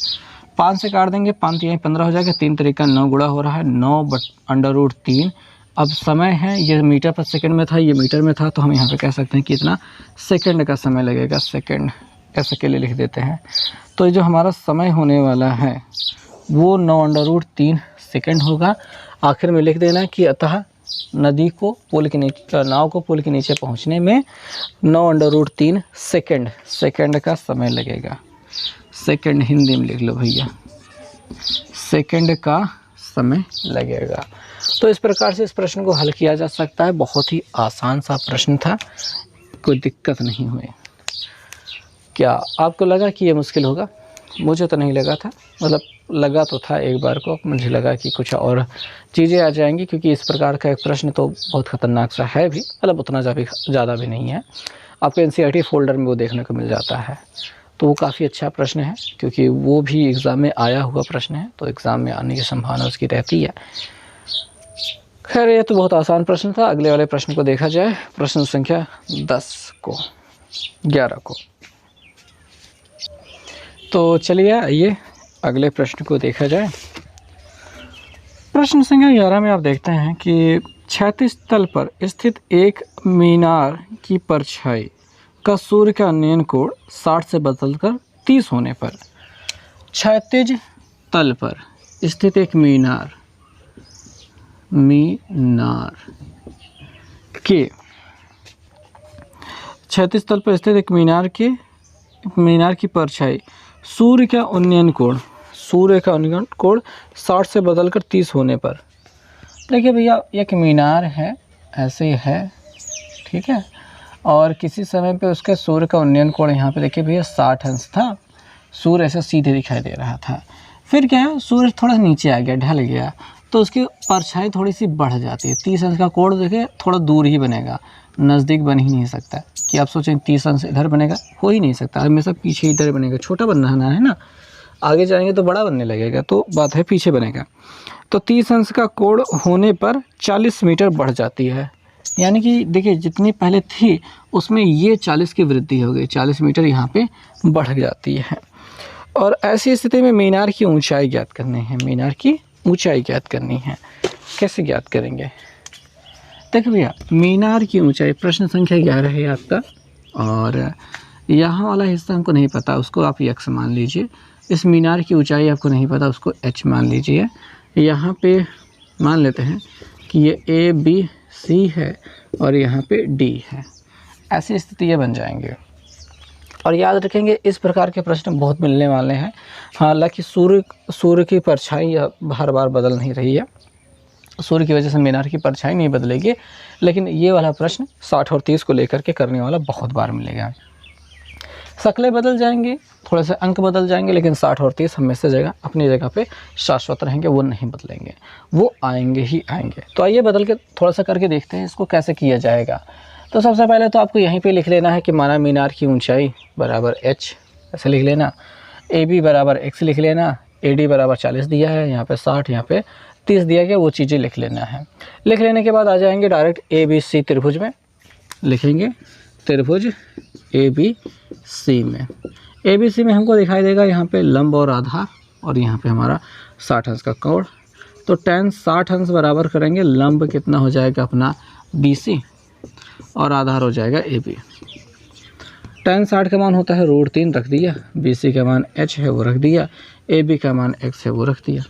5 से काट देंगे, 5 3 15 हो जाएगा, 3 तरीका 9 गुणा हो रहा है, 9/3 अब समय है, ये मीटर पर सेकंड में था, ये मीटर में था, तो हम यहाँ पे कह सकते हैं कि इतना सेकंड का समय लगेगा। सेकंड ऐसे के लिए लिख देते हैं। तो ये जो हमारा समय होने वाला है वो 9/3 सेकंड होगा। आखिर में लिख देना कि अतः नदी को पुल के नीचे, नाव को पुल के नीचे पहुँचने में 9/3 सेकंड का समय लगेगा। सेकंड हिंदी में लिख लो भैया, सेकंड का समय लगेगा। तो इस प्रकार से इस प्रश्न को हल किया जा सकता है। बहुत ही आसान सा प्रश्न था, कोई दिक्कत नहीं हुई। क्या आपको लगा कि ये मुश्किल होगा? मुझे तो नहीं लगा था, मतलब लगा तो था एक बार को, मुझे लगा कि कुछ और चीज़ें आ जाएंगी, क्योंकि इस प्रकार का एक प्रश्न तो बहुत ख़तरनाक सा है भी, मतलब उतना ज़्यादा भी नहीं है। आपके NCERT फोल्डर में वो देखने को मिल जाता है, तो वो काफ़ी अच्छा प्रश्न है, क्योंकि वो भी एग्ज़ाम में आया हुआ प्रश्न है, तो एग्ज़ाम में आने की संभावना उसकी रहती है। खैर, ये तो बहुत आसान प्रश्न था। अगले वाले प्रश्न को देखा जाए, प्रश्न संख्या 11 को। तो चलिए आइए अगले प्रश्न को देखा जाए। प्रश्न संख्या 11 में आप देखते हैं कि क्षैतिज तल पर स्थित एक मीनार की परछाई का सूर्य का उन्नयन कोण 60 से बदलकर 30 होने पर, क्षैतिज तल पर स्थित एक मीनार के क्षैतिज तल पर स्थित एक मीनार की परछाई सूर्य का उन्नयन कोण 60 से बदलकर 30 होने पर। देखिए भैया, एक मीनार है, ऐसे ही है, ठीक है, और किसी समय पे उसके सूर्य का उन्नयन कोण यहाँ पे देखिए भैया 60 अंश था। सूर्य ऐसे सीधे दिखाई दे रहा था। फिर क्या है, सूर्य थोड़ा नीचे आ गया, ढल गया, तो उसकी परछाई थोड़ी सी बढ़ जाती है। 30 अंश का कोण देखिए थोड़ा दूर ही बनेगा, नज़दीक बन ही नहीं सकता। कि आप सोचें 30 अंश इधर बनेगा, हो ही नहीं सकता, हमेशा पीछे इधर बनेगा। छोटा बनना है ना, आगे जाएंगे तो बड़ा बनने लगेगा, तो बात है पीछे बनेगा। तो 30 अंश का कोण होने पर 40 मीटर बढ़ जाती है। यानी कि देखिए, जितनी पहले थी उसमें ये 40 की वृद्धि हो गई, 40 मीटर यहाँ पे बढ़ जाती है। और ऐसी स्थिति में मीनार की ऊंचाई ज्ञात करनी है। मीनार की ऊंचाई ज्ञात करनी है, कैसे ज्ञात करेंगे? देखिए भैया, मीनार की ऊंचाई प्रश्न संख्या 11 है आपका, और यहाँ वाला हिस्सा हमको नहीं पता, उसको आप x मान लीजिए। इस मीनार की ऊंचाई आपको नहीं पता, उसको h मान लीजिए। यहाँ पे मान लेते हैं कि ये ABC है और यहाँ पे D है। ऐसी स्थिति बन जाएंगे। और याद रखेंगे, इस प्रकार के प्रश्न बहुत मिलने वाले हैं। हालांकि सूर्य की परछाई हर बार बदल नहीं रही है, सूर्य की वजह से मीनार की परछाई नहीं बदलेगी, लेकिन ये वाला प्रश्न 60 और 30 को लेकर के करने वाला बहुत बार मिलेगा। शक्लें बदल जाएंगी, थोड़े से अंक बदल जाएंगे, लेकिन 60 और 30 हमेशा जगह अपनी जगह पे शाश्वत रहेंगे, वो नहीं बदलेंगे, वो आएंगे ही आएंगे। तो आइए बदल के थोड़ा सा करके देखते हैं इसको कैसे किया जाएगा। तो सबसे पहले तो आपको यहीं पे लिख लेना है कि माना मीनार की ऊंचाई बराबर h, ऐसे लिख लेना। AB बराबर x लिख लेना। AD बराबर 40 दिया है, यहाँ पे 60, यहाँ पे 30 दिया गया, वो चीज़ें लिख लेना है। लिख लेने के बाद आ जाएंगे डायरेक्ट ABC त्रिभुज में, लिखेंगे त्रिभुज ABC में। ABC में हमको दिखाई देगा यहाँ पे लंब और आधार, और यहाँ पे हमारा 60 अंश का कोण। तो tan 60 अंश बराबर करेंगे लंब कितना हो जाएगा अपना BC, और आधार हो जाएगा AB। tan 60 का मान होता है √3, रख दिया। BC का मान h है, वो रख दिया। AB का मान x है, वो रख दिया।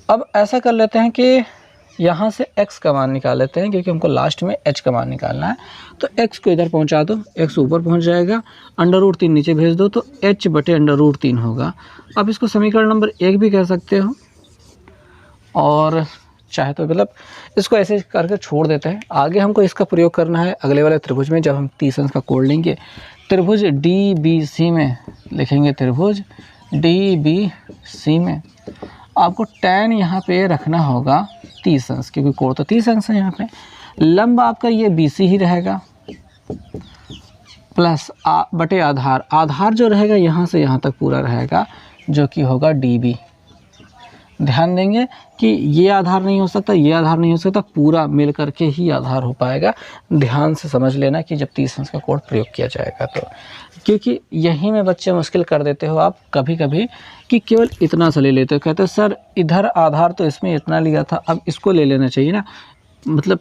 अब ऐसा कर लेते हैं कि यहाँ से x का मान निकाल लेते हैं, क्योंकि हमको लास्ट में h का मान निकालना है। तो x को इधर पहुँचा दो, x ऊपर पहुँच जाएगा, √3 नीचे भेज दो, तो h/√3 होगा। अब इसको समीकरण नंबर 1 भी कह सकते हो, और चाहे तो मतलब इसको ऐसे करके छोड़ देते हैं। आगे हमको इसका प्रयोग करना है अगले वाले त्रिभुज में, जब हम 30 अंश का कोण लेंगे। त्रिभुज DBC में लिखेंगे, त्रिभुज DBC में आपको tan यहाँ पे रखना होगा 30 अंश, क्योंकि कोण तो 30 अंश है यहाँ पे। लंब आपका ये BC ही रहेगा, प्लस बटे आधार। आधार जो रहेगा यहाँ से यहाँ तक पूरा रहेगा, जो कि होगा DB। ध्यान देंगे कि ये आधार नहीं हो सकता, ये आधार नहीं हो सकता, पूरा मिल करके ही आधार हो पाएगा। ध्यान से समझ लेना कि जब 30 अंश का कोड प्रयोग किया जाएगा तो, क्योंकि यहीं में बच्चे मुश्किल कर देते हो आप कभी कभी कि केवल इतना सा ले लेते हो, कहते हो सर इधर आधार तो इसमें इतना लिया था, अब इसको ले लेना चाहिए ना, मतलब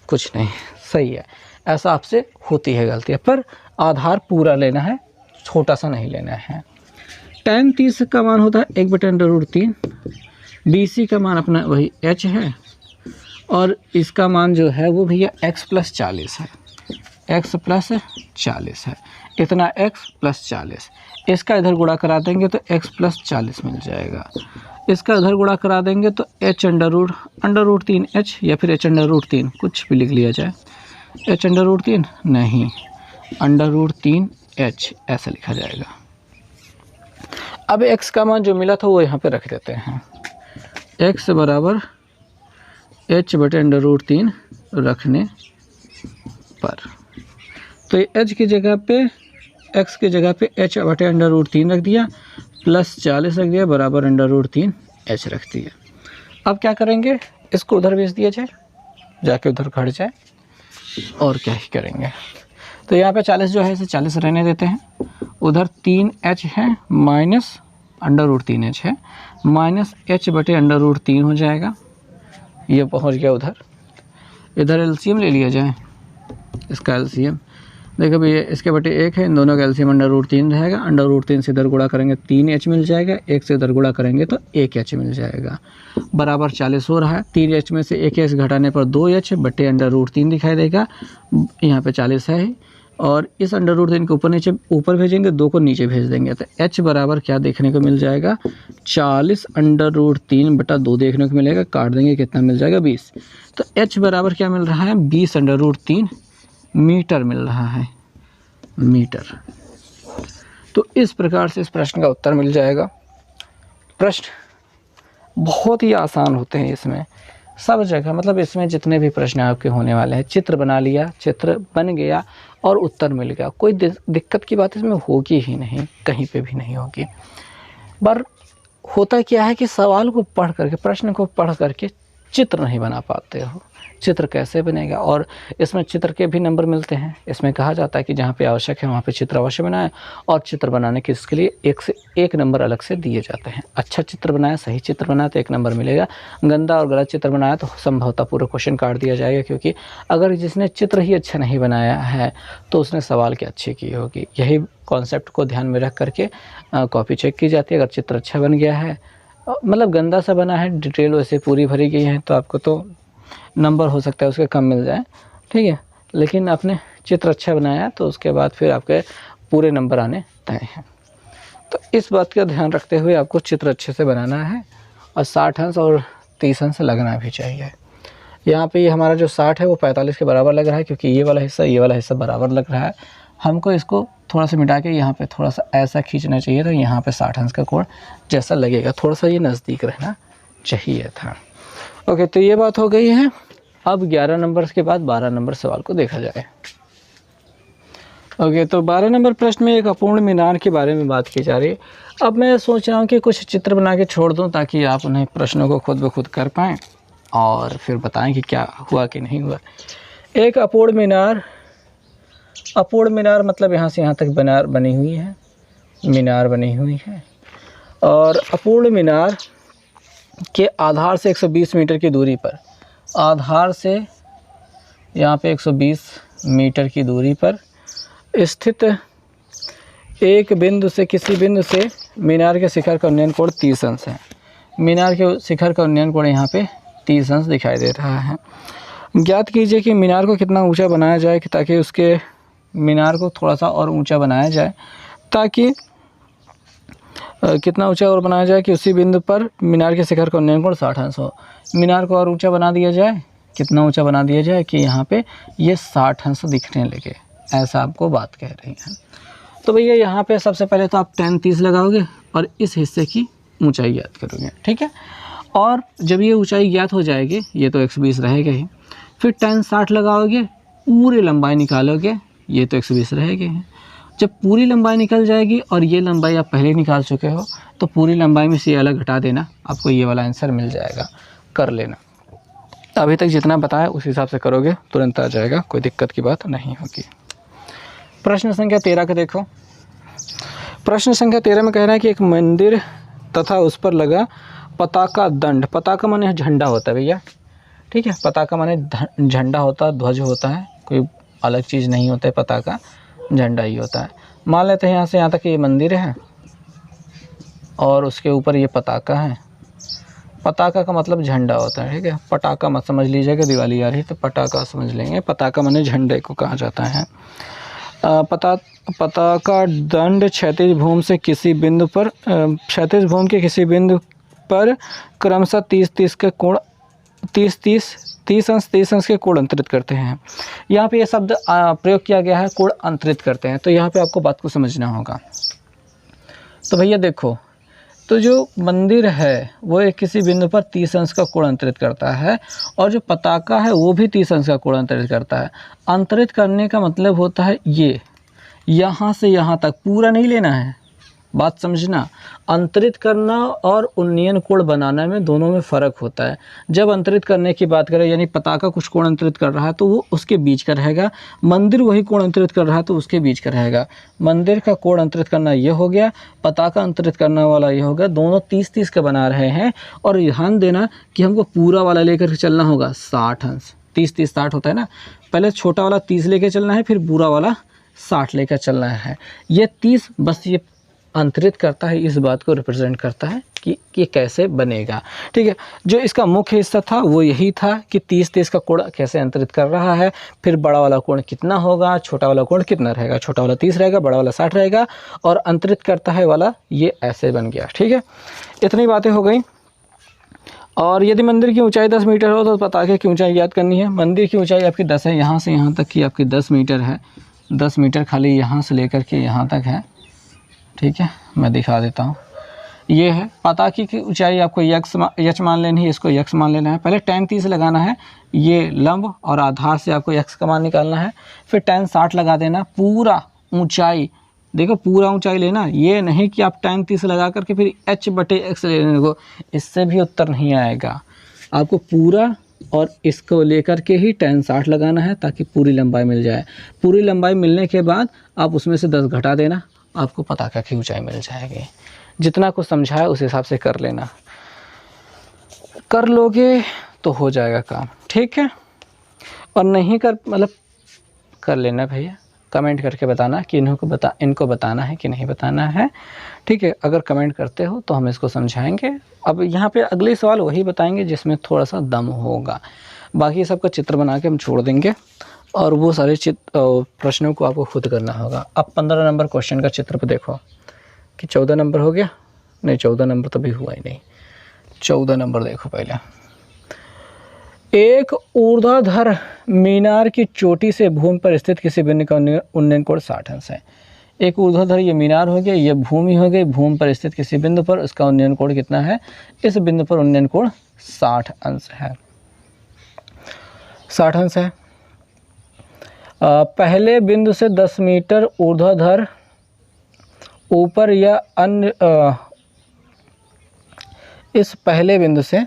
कुछ नहीं, सही है, ऐसा आपसे होती है गलतियाँ, पर आधार पूरा लेना है, छोटा सा नहीं लेना है। tan 30 का मान होता है 1/√3, BC का मान अपना वही h है, और इसका मान जो है वो भैया x + 40 है, x + 40 है, इतना x + 40, इसका इधर गुणा करा देंगे तो x + 40 मिल जाएगा, इसका इधर गुणा करा देंगे तो h√3h या फिर h√3 कुछ भी लिख लिया जाए, h√3 नहीं, √3h ऐसा लिखा जाएगा। अब x का मान जो मिला था वो यहाँ पे रख देते हैं, x बराबर h/√3 रखने पर, तो h की जगह पे, x की जगह पे h/√3 रख दिया, +40 रख दिया, बराबर √3h रख दिया। अब क्या करेंगे, इसको उधर भेज दिया जाए, जाके उधर घट जाए, और क्या ही करेंगे। तो यहाँ पे 40 जो है इसे 40 रहने देते हैं, उधर 3h है माइनस √3h है, माइनस h/√3 हो जाएगा, ये पहुँच गया उधर। इधर एलसीएम ले लिया जाए, इसका एलसीएम देखो भैया, इसके बटे 1 है, इन दोनों का एलसीएम √3 रहेगा, √3 से इधर गुणा करेंगे 3h मिल जाएगा, 1 से इधर गुणा करेंगे तो 1h मिल जाएगा, बराबर 40 हो रहा है। 3h में से 1h घटाने पर 2h बटे √3 दिखाई देगा, यहाँ पे 40 है, और इस √3 को ऊपर भेजेंगे, 2 को नीचे भेज देंगे, तो h बराबर क्या देखने को मिल जाएगा, 40 √3 बटा 2 देखने को मिलेगा, काट देंगे कितना मिल जाएगा 20, तो h बराबर क्या मिल रहा है 20 √3 मीटर मिल रहा है, मीटर। तो इस प्रकार से इस प्रश्न का उत्तर मिल जाएगा। प्रश्न बहुत ही आसान होते हैं इसमें, सब जगह, मतलब इसमें जितने भी प्रश्न आपके होने वाले हैं, चित्र बना लिया, चित्र बन गया और उत्तर मिल गया, कोई दिक्कत की बात इसमें होगी ही नहीं, कहीं पे भी नहीं होगी। पर होता क्या है कि सवाल को पढ़ करके, प्रश्न को पढ़ करके चित्र नहीं बना पाते हो, चित्र कैसे बनेगा। और इसमें चित्र के भी नंबर मिलते हैं, इसमें कहा जाता है कि जहाँ पे आवश्यक है वहाँ पे चित्र अवश्य बनाएं, और चित्र बनाने के इसके लिए 1 से 1 नंबर अलग से दिए जाते हैं। अच्छा चित्र बनाया, सही चित्र बनाया तो 1 नंबर मिलेगा, गंदा और गलत चित्र बनाया तो संभवतः पूरा क्वेश्चन काट दिया जाएगा, क्योंकि अगर जिसने चित्र ही अच्छा नहीं बनाया है तो उसने सवाल क्या अच्छी की होगी। यही कॉन्सेप्ट को ध्यान में रख करके कॉपी चेक की जाती है। अगर चित्र अच्छा बन गया है, मतलब गंदा सा बना है, डिटेल वैसे पूरी भरी गई है, तो आपको तो नंबर हो सकता है उसके कम मिल जाए, ठीक है, लेकिन आपने चित्र अच्छा बनाया तो उसके बाद फिर आपके पूरे नंबर आने तय हैं। तो इस बात का ध्यान रखते हुए आपको चित्र अच्छे से बनाना है, और 60 अंश और 30 अंश लगना भी चाहिए। यहाँ पे ये हमारा जो 60 है वो 45 के बराबर लग रहा है, क्योंकि ये वाला हिस्सा बराबर लग रहा है। हमको इसको थोड़ा सा मिटा के यहाँ पे थोड़ा सा ऐसा खींचना चाहिए, तो यहाँ पे 60 अंश का कोण जैसा लगेगा, थोड़ा सा ये नज़दीक रहना चाहिए था। ओके, तो ये बात हो गई है। अब 11 नंबर के बाद 12 नंबर सवाल को देखा जाए। ओके, तो 12 नंबर प्रश्न में एक अपूर्ण मीनार के बारे में बात की जा रही है। अब मैं सोच रहा हूँ कि कुछ चित्र बना के छोड़ दूँ, ताकि आप उन्हें प्रश्नों को खुद ब खुद कर पाएँ और फिर बताएं कि क्या हुआ कि नहीं हुआ। एक अपूर्ण मीनार मतलब यहाँ से यहाँ तक बनी हुई है, मीनार बनी हुई है, और अपूर्ण मीनार के आधार से 120 मीटर की दूरी पर, आधार से यहाँ पे 120 मीटर की दूरी पर स्थित एक बिंदु से, किसी बिंदु से मीनार के शिखर का उन्नयन कोण 30 अंश है। मीनार के शिखर का उन्नयन कोण यहाँ पे 30 अंश दिखाई दे रहा है। ज्ञात कीजिए कि मीनार को कितना ऊंचा बनाया जाए, ताकि उसके मीनार को थोड़ा सा और ऊंचा बनाया जाए, ताकि कितना ऊंचा और बनाया जाए कि उसी बिंदु पर मीनार के शिखर का उन्नयन कोण 60 अंश हो। मीनार को और ऊंचा बना दिया जाए, कितना ऊंचा बना दिया जाए कि यहाँ पे ये 60 अंश दिखने लगे, ऐसा आपको बात कह रही है। तो भैया यहाँ पे सबसे पहले तो आप tan 30 लगाओगे और इस हिस्से की ऊंचाई ज्ञात करोगे, ठीक है। और जब ये ऊंचाई ज्ञात हो जाएगी, ये तो 120 रहेगा ही, फिर tan 60 लगाओगे, पूरी लंबाई निकालोगे, ये तो 120 रहेगी, जब पूरी लंबाई निकल जाएगी और ये लंबाई आप पहले निकाल चुके हो तो पूरी लंबाई में से ये अलग घटा देना, आपको ये वाला आंसर मिल जाएगा, कर लेना। अभी तक जितना बताया उस हिसाब से करोगे तुरंत आ जाएगा, कोई दिक्कत की बात नहीं होगी। प्रश्न संख्या 13 का देखो। प्रश्न संख्या 13 में कह रहा है कि एक मंदिर तथा उस पर लगा पताका दंड, पताका माने झंडा होता है भैया, ठीक है, पताका माने झंडा होता है, ध्वज होता है, कोई अलग चीज़ नहीं होता है, पताका झंडा ही होता है। मान लेते हैं यहाँ से यहाँ तक ये मंदिर है और उसके ऊपर ये पताका है। पताका का मतलब झंडा होता है, ठीक है, पटाखा मत समझ लीजिएगा, दिवाली आ रही है तो पटाखा समझ लेंगे। पताका माने झंडे को कहा जाता है। पताका दंड क्षैतिज भूमि से किसी बिंदु पर, क्षैतिज भूमि के किसी बिंदु पर क्रमशः 30 के कोण 30 अंश के कोण अंतरित करते हैं। यहाँ पे ये शब्द प्रयोग किया गया है, कोण अंतरित करते हैं, तो यहाँ पे आपको बात को समझना होगा। तो भैया देखो, तो जो मंदिर है वो एक किसी बिंदु पर 30 अंश का कोण अंतरित करता है और जो पताका है वो भी 30 अंश का कोण अंतरित करता है। अंतरित करने का मतलब होता है ये यहाँ से यहाँ तक पूरा नहीं लेना है, बात समझना। अंतरित करना और उन्नयन कोण बनाना में दोनों में फ़र्क होता है। जब अंतरित करने की बात करें यानी पताका कुछ कोण अंतरित कर रहा है तो वो उसके बीच का रहेगा, मंदिर वही कोण अंतरित कर रहा है तो उसके बीच का रहेगा। मंदिर का कोण अंतरित करना ये हो गया, पताका अंतरित करने वाला ये हो गया, दोनों 30 का बना रहे हैं। और ध्यान देना कि हमको पूरा वाला लेकर चलना होगा 60 अंश, 30 60 होता है ना, पहले छोटा वाला 30 लेकर चलना है, फिर पूरा वाला 60 लेकर चलना है। ये 30 बस ये अंतरित करता है, इस बात को रिप्रेजेंट करता है कि कैसे बनेगा, ठीक है। जो इसका मुख्य हिस्सा था वो यही था कि 30 का कोण कैसे अंतरित कर रहा है, फिर बड़ा वाला कोण कितना होगा, छोटा वाला कोण कितना रहेगा, छोटा वाला 30 रहेगा, बड़ा वाला 60 रहेगा, और अंतरित करता है वाला ये ऐसे बन गया, ठीक है। इतनी बातें हो गई। और यदि मंदिर की ऊंचाई 10 मीटर हो तो पताके की ऊंचाई याद करनी है। मंदिर की ऊंचाई आपकी 10 है, यहाँ से यहाँ तक की आपकी 10 मीटर है, 10 मीटर खाली यहाँ से लेकर के यहाँ तक है, ठीक है, मैं दिखा देता हूँ। ये है पताके की ऊंचाई, आपको यक्स मान लेनी है, इसको यक्स मान लेना है। पहले tan 30 लगाना है, ये लंब और आधार से आपको यक्स का मान निकालना है, फिर tan 60 लगा देना। पूरा ऊंचाई देखो, पूरा ऊंचाई लेना, ये नहीं कि आप tan 30 लगा करके फिर h/x लेने को, इससे भी उत्तर नहीं आएगा। आपको पूरा और इसको लेकर के ही tan 60 लगाना है ताकि पूरी लंबाई मिल जाए। पूरी लंबाई मिलने के बाद आप उसमें से 10 घटा देना, आपको पताका की ऊंचाई मिल जाएगी। जितना कुछ समझा है उस हिसाब से कर लेना, कर लोगे तो हो जाएगा काम, ठीक है। और नहीं कर मतलब कर लेना भैया, कमेंट करके बताना कि इनको बताना है कि नहीं बताना है, ठीक है। अगर कमेंट करते हो तो हम इसको समझाएंगे। अब यहाँ पे अगले सवाल वही बताएंगे जिसमें थोड़ा सा दम होगा, बाकी सबका चित्र बना के हम छोड़ देंगे और वो सारे प्रश्नों को आपको खुद करना होगा। अब 15 नंबर क्वेश्चन का चित्र पर देखो कि 14 नंबर हो गया, नहीं 14 नंबर तो भी हुआ ही नहीं। 14 नंबर देखो पहले, एक ऊर्ध्वाधर मीनार की चोटी से भूमि पर स्थित किसी बिंदु का उन्नयन कोण 60 अंश है। एक ऊर्ध्वाधर ये मीनार हो गया, ये भूमि हो गई, भूमि पर स्थित किसी बिंदु पर उसका उन्नयन कोण कितना है, इस बिंदु पर उन्नयन कोण 60 अंश है, 60 अंश है। पहले बिंदु से 10 मीटर ऊर्ध्वाधर ऊपर या अन्य इस पहले बिंदु से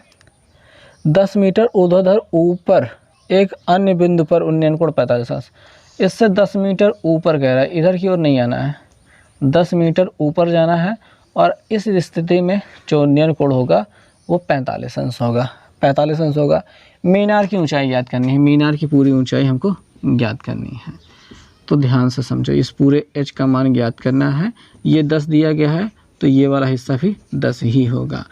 10 मीटर ऊर्ध्वाधर ऊपर एक अन्य बिंदु पर उन्नयन कोण 45 अंश। इससे 10 मीटर ऊपर कह रहा है, इधर की ओर नहीं आना है, 10 मीटर ऊपर जाना है और इस स्थिति में जो उन्नयन कोण होगा वो 45 अंश होगा, 45 अंश होगा। मीनार की ऊंचाई याद करनी है, मीनार की पूरी ऊंचाई हमको ज्ञात करनी है, तो ध्यान से समझो। इस पूरे h का मान ज्ञात करना है, ये 10 दिया गया है तो ये वाला हिस्सा भी 10 ही होगा।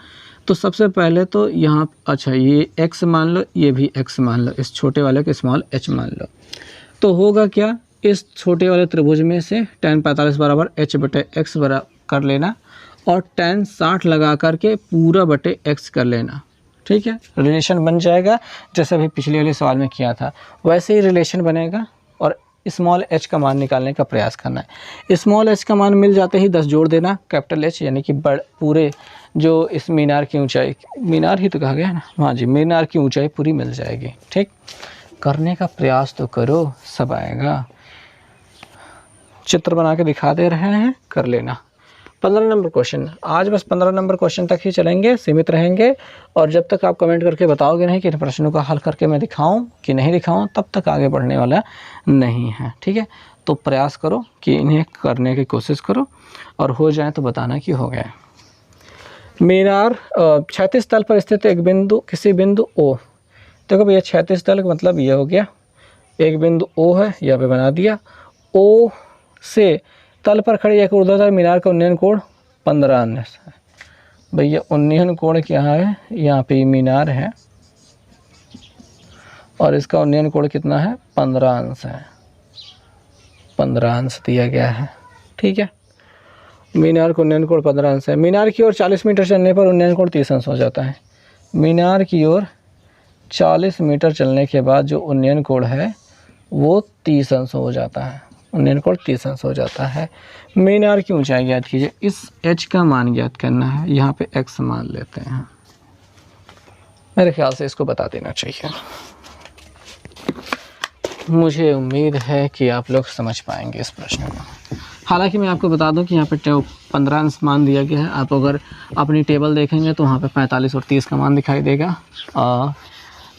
तो सबसे पहले तो यहाँ अच्छा ये x मान लो, ये भी x मान लो, इस छोटे वाले को स्मॉल h मान लो। तो होगा क्या, इस छोटे वाले त्रिभुज में से tan 45 बराबर h/x बराबर कर लेना और tan 60 लगा करके पूरा बटे x कर लेना, ठीक है। रिलेशन बन जाएगा जैसे अभी पिछले वाले सवाल में किया था, वैसे ही रिलेशन बनेगा और स्मॉल h का मान निकालने का प्रयास करना है। स्मॉल h का मान मिल जाते ही 10 जोड़ देना, कैपिटल H यानी कि पूरे जो इस मीनार की ऊंचाई, मीनार ही तो कहा गया ना, हाँ जी, मीनार की ऊंचाई पूरी मिल जाएगी, ठीक। करने का प्रयास तो करो, सब आएगा। चित्र बना के दिखा दे रहे हैं, कर लेना। 15 नंबर क्वेश्चन, आज बस 15 नंबर क्वेश्चन तक ही चलेंगे, सीमित रहेंगे। और जब तक आप कमेंट करके बताओगे नहीं कि इन प्रश्नों का हल करके मैं दिखाऊं कि नहीं दिखाऊं, तब तक आगे बढ़ने वाला नहीं है, ठीक है। तो प्रयास करो कि इन्हें करने की कोशिश करो, और हो जाए तो बताना कि हो गया। मीनार क्षैतिज तल पर स्थित एक बिंदु, किसी बिंदु ओ, देखो भैया क्षैतिज तल का मतलब ये हो गया, एक बिंदु ओ है, यहाँ पे बना दिया। ओ से तल पर खड़ी एक ऊर्ध्वाधर मीनार का उन्नयन कोण 15 अंश है। भैया उन्नयन कोण क्या है, यहाँ पे मीनार है और इसका उन्नयन कोण कितना है, 15 अंश है, 15 अंश दिया गया है, ठीक है। मीनार का उन्नयन कोण 15 अंश है। मीनार की ओर 40 मीटर चलने पर उन्नयन कोण 30 अंश हो जाता है। मीनार की ओर 40 मीटर चलने के बाद जो उन्नयन कोण है वो 30 अंश हो जाता है, उन्नयन कोण 30 अंश हो जाता है। मीनार की ऊंचाई ज्ञात कीजिए, इस h का मान ज्ञात करना है, यहाँ पे x मान लेते हैं। मेरे ख्याल से इसको बता देना चाहिए। मुझे उम्मीद है कि आप लोग समझ पाएंगे इस प्रश्न को। हालांकि मैं आपको बता दूं कि यहाँ पे 15 अंश मान दिया गया है। आप अगर अपनी टेबल देखेंगे तो वहाँ पे 45 और 30 का मान दिखाई देगा,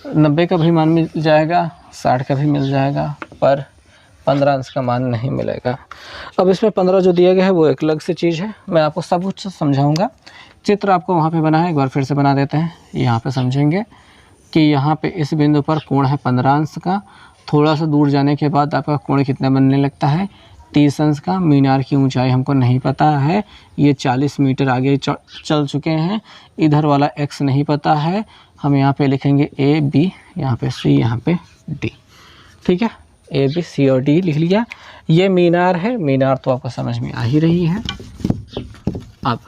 90 का भी मान मिल जाएगा, 60 का भी मिल जाएगा, पर 15 अंश का मान नहीं मिलेगा। अब इसमें 15 जो दिया गया है वो एक अलग से चीज़ है, मैं आपको सब कुछ समझाऊंगा। चित्र आपको वहाँ पे बना है, एक बार फिर से बना देते हैं। यहाँ पे समझेंगे कि यहाँ पे इस बिंदु पर कोण है 15 अंश का, थोड़ा सा दूर जाने के बाद आपका कोण कितना बनने लगता है, 30 अंश का। मीनार की ऊंचाई हमको नहीं पता है, ये 40 मीटर आगे चल चुके हैं। इधर वाला x नहीं पता है, हम यहाँ पे लिखेंगे a b, यहाँ पे c, यहाँ पे d, ठीक है। a b c और d लिख लिया। ये मीनार है, मीनार तो आपको समझ में आ ही रही है। अब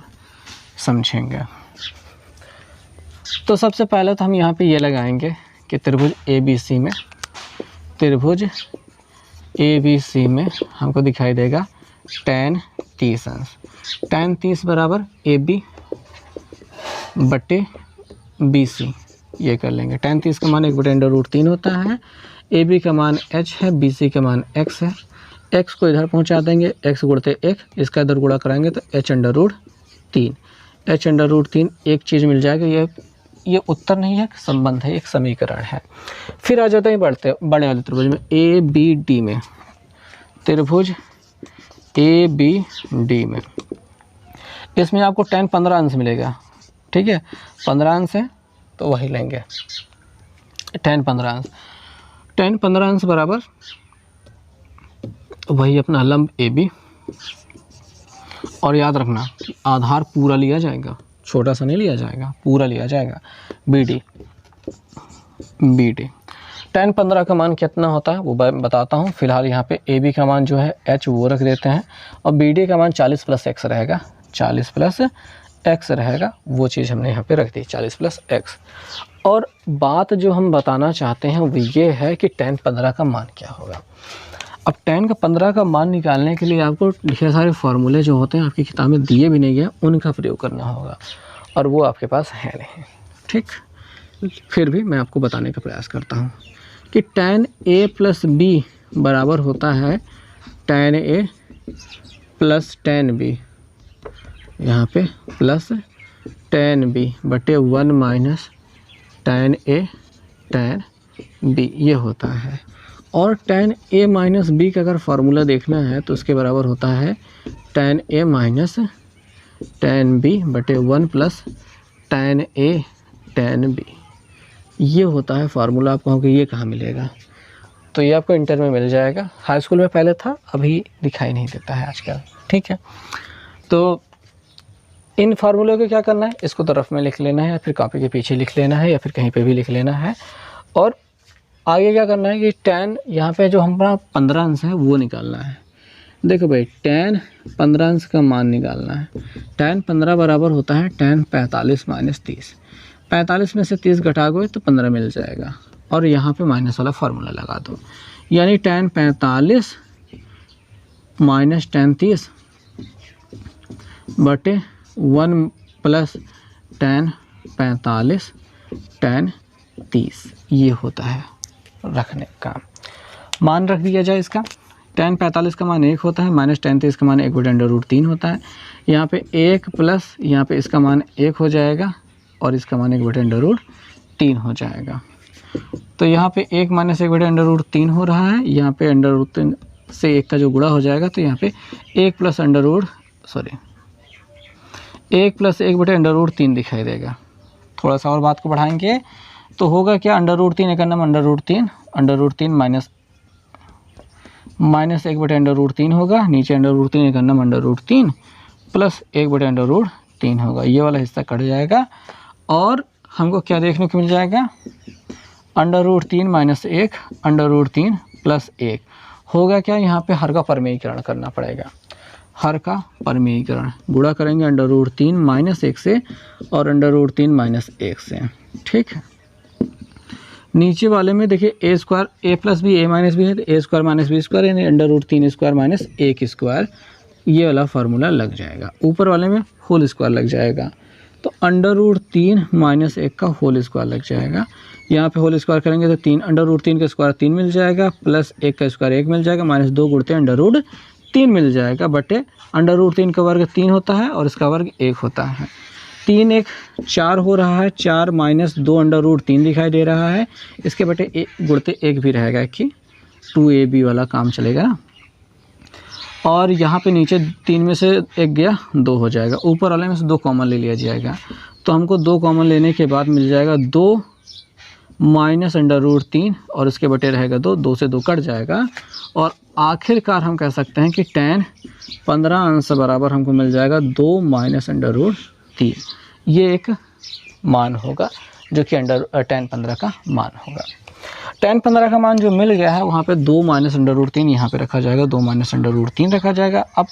समझेंगे तो सबसे पहले तो हम यहाँ पे ये लगाएंगे कि त्रिभुज ABC में, त्रिभुज ABC में हमको दिखाई देगा tan 30 अंश। tan 30 बराबर AB बटे BC, ये कर लेंगे। tan 30 का मान 1/√3 होता है, AB का मान h है, BC का मान x है। x को इधर पहुंचा देंगे, x गुणते 1, इसका इधर गुणा कराएंगे तो h√3, h√3 एक चीज़ मिल जाएगा। ये उत्तर नहीं है, संबंध है, एक समीकरण है। फिर आ जाते हैं बड़े वाले त्रिभुज में, ABD में, त्रिभुज ABD में। इसमें आपको tan 15 अंश मिलेगा, ठीक है, 15 अंश है तो वही लेंगे, tan 15 अंश। tan 15 अंश बराबर वही अपना लंब AB, और याद रखना आधार पूरा लिया जाएगा, छोटा सा नहीं लिया जाएगा, पूरा लिया जाएगा। BD tan 15 का मान कितना होता है वो बताता हूँ। फिलहाल यहाँ पे AB का मान जो है h वो रख देते हैं, और BD का मान 40 + x रहेगा, 40 + x रहेगा, वो चीज़ हमने यहाँ पे रख दी, 40 + x। और बात जो हम बताना चाहते हैं वो ये है कि tan 15 का मान क्या होगा। अब tan का 15 का मान निकालने के लिए आपको ढेर सारे फार्मूले जो होते हैं आपकी किताब में दिए भी नहीं गए, उनका प्रयोग करना होगा, और वो आपके पास है नहीं, ठीक। फिर भी मैं आपको बताने का प्रयास करता हूँ कि tan A + B बराबर होता है tan A + tan B, यहाँ पे प्लस tan B बटे 1 - tan A tan B, ये होता है। और tan A - B का अगर फार्मूला देखना है तो उसके बराबर होता है tan A - tan B बटे 1 + tan A tan B, ये होता है फार्मूला। आप कहोगे ये कहाँ मिलेगा, तो ये आपको इंटर में मिल जाएगा। हाई स्कूल में पहले था, अभी दिखाई नहीं देता है आजकल, ठीक है। तो इन फार्मूलों को क्या करना है, इसको तरफ में लिख लेना है, या फिर कॉपी के पीछे लिख लेना है, या फिर कहीं पे भी लिख लेना है। और आगे क्या करना है कि tan यहाँ पे जो हमारा 15 अंश है वो निकालना है। देखो भाई tan 15 अंश का मान निकालना है। tan 15 बराबर होता है tan 45 - 30, 45 में से 30 घटा गए तो 15 मिल जाएगा, और यहाँ पे माइनस वाला फार्मूला लगा दो, यानी tan 45 - tan 30 बटे 1 + tan 45 tan 30, ये होता है रखने का। मान रख दिया जाए इसका, tan 45 का मान 1 होता है, माइनस tan 23 का मान 1/√3 होता है। यहाँ पे 1 प्लस यहाँ पे इसका मान 1 हो जाएगा और इसका मान 1/√3 हो जाएगा। तो यहाँ पे 1 माइनस 1/√3 हो रहा है, यहाँ पे √3 से 1 का जो गुणा हो जाएगा तो यहाँ पे 1 प्लस 1/√3 दिखाई देगा। थोड़ा सा और बात को बढ़ाएंगे तो होगा क्या, √3 एक नाम √3 माइनस 1/√3 होगा, नीचे √3 एक नाम √3 प्लस 1/√3 होगा। ये वाला हिस्सा कट जाएगा और हमको क्या देखने को मिल जाएगा, √3 माइनस 1 √3 प्लस 1 होगा क्या, यहाँ पे हर का परमेयीकरण करना पड़ेगा। हर का परमेयीकरण गुणा करेंगे √3 माइनस 1 से और √3 माइनस 1 से, ठीक है। नीचे वाले में देखिए a² a plus b a minus b है तो a² माइनस बी स्क्वायर यानी √3² माइनस 1², ये वाला फार्मूला लग जाएगा। ऊपर वाले में होल स्क्वायर लग जाएगा तो √3 माइनस 1 का होल स्क्वायर लग जाएगा। यहाँ पे होल स्क्वायर करेंगे तो 3 √3 का स्क्वायर 3 मिल जाएगा, प्लस 1 का स्क्वायर 1 मिल जाएगा, माइनस 2 गुणते √3 मिल जाएगा, बटे √3 का वर्ग 3 होता है और इसका वर्ग 1 होता है। 3 1 4 हो रहा है, 4 माइनस 2 √3 दिखाई दे रहा है, इसके बटे गुणते 1 भी रहेगा कि 2ab वाला काम चलेगा ना। और यहाँ पे नीचे 3 में से 1 गया 2 हो जाएगा, ऊपर वाले में से 2 कॉमन ले लिया जाएगा तो हमको 2 कॉमन लेने के बाद मिल जाएगा 2 माइनस √3 और उसके बटे रहेगा 2 से 2 कट जाएगा और आखिरकार हम कह सकते हैं कि tan 15 अंश बराबर हमको मिल जाएगा 2 माइनस √3। ये एक मान होगा जो कि tan 15 का मान होगा। tan 15 का मान जो मिल गया है वहाँ पे 2 माइनस √3 यहाँ पे रखा जाएगा, 2 माइनस √3 रखा जाएगा। अब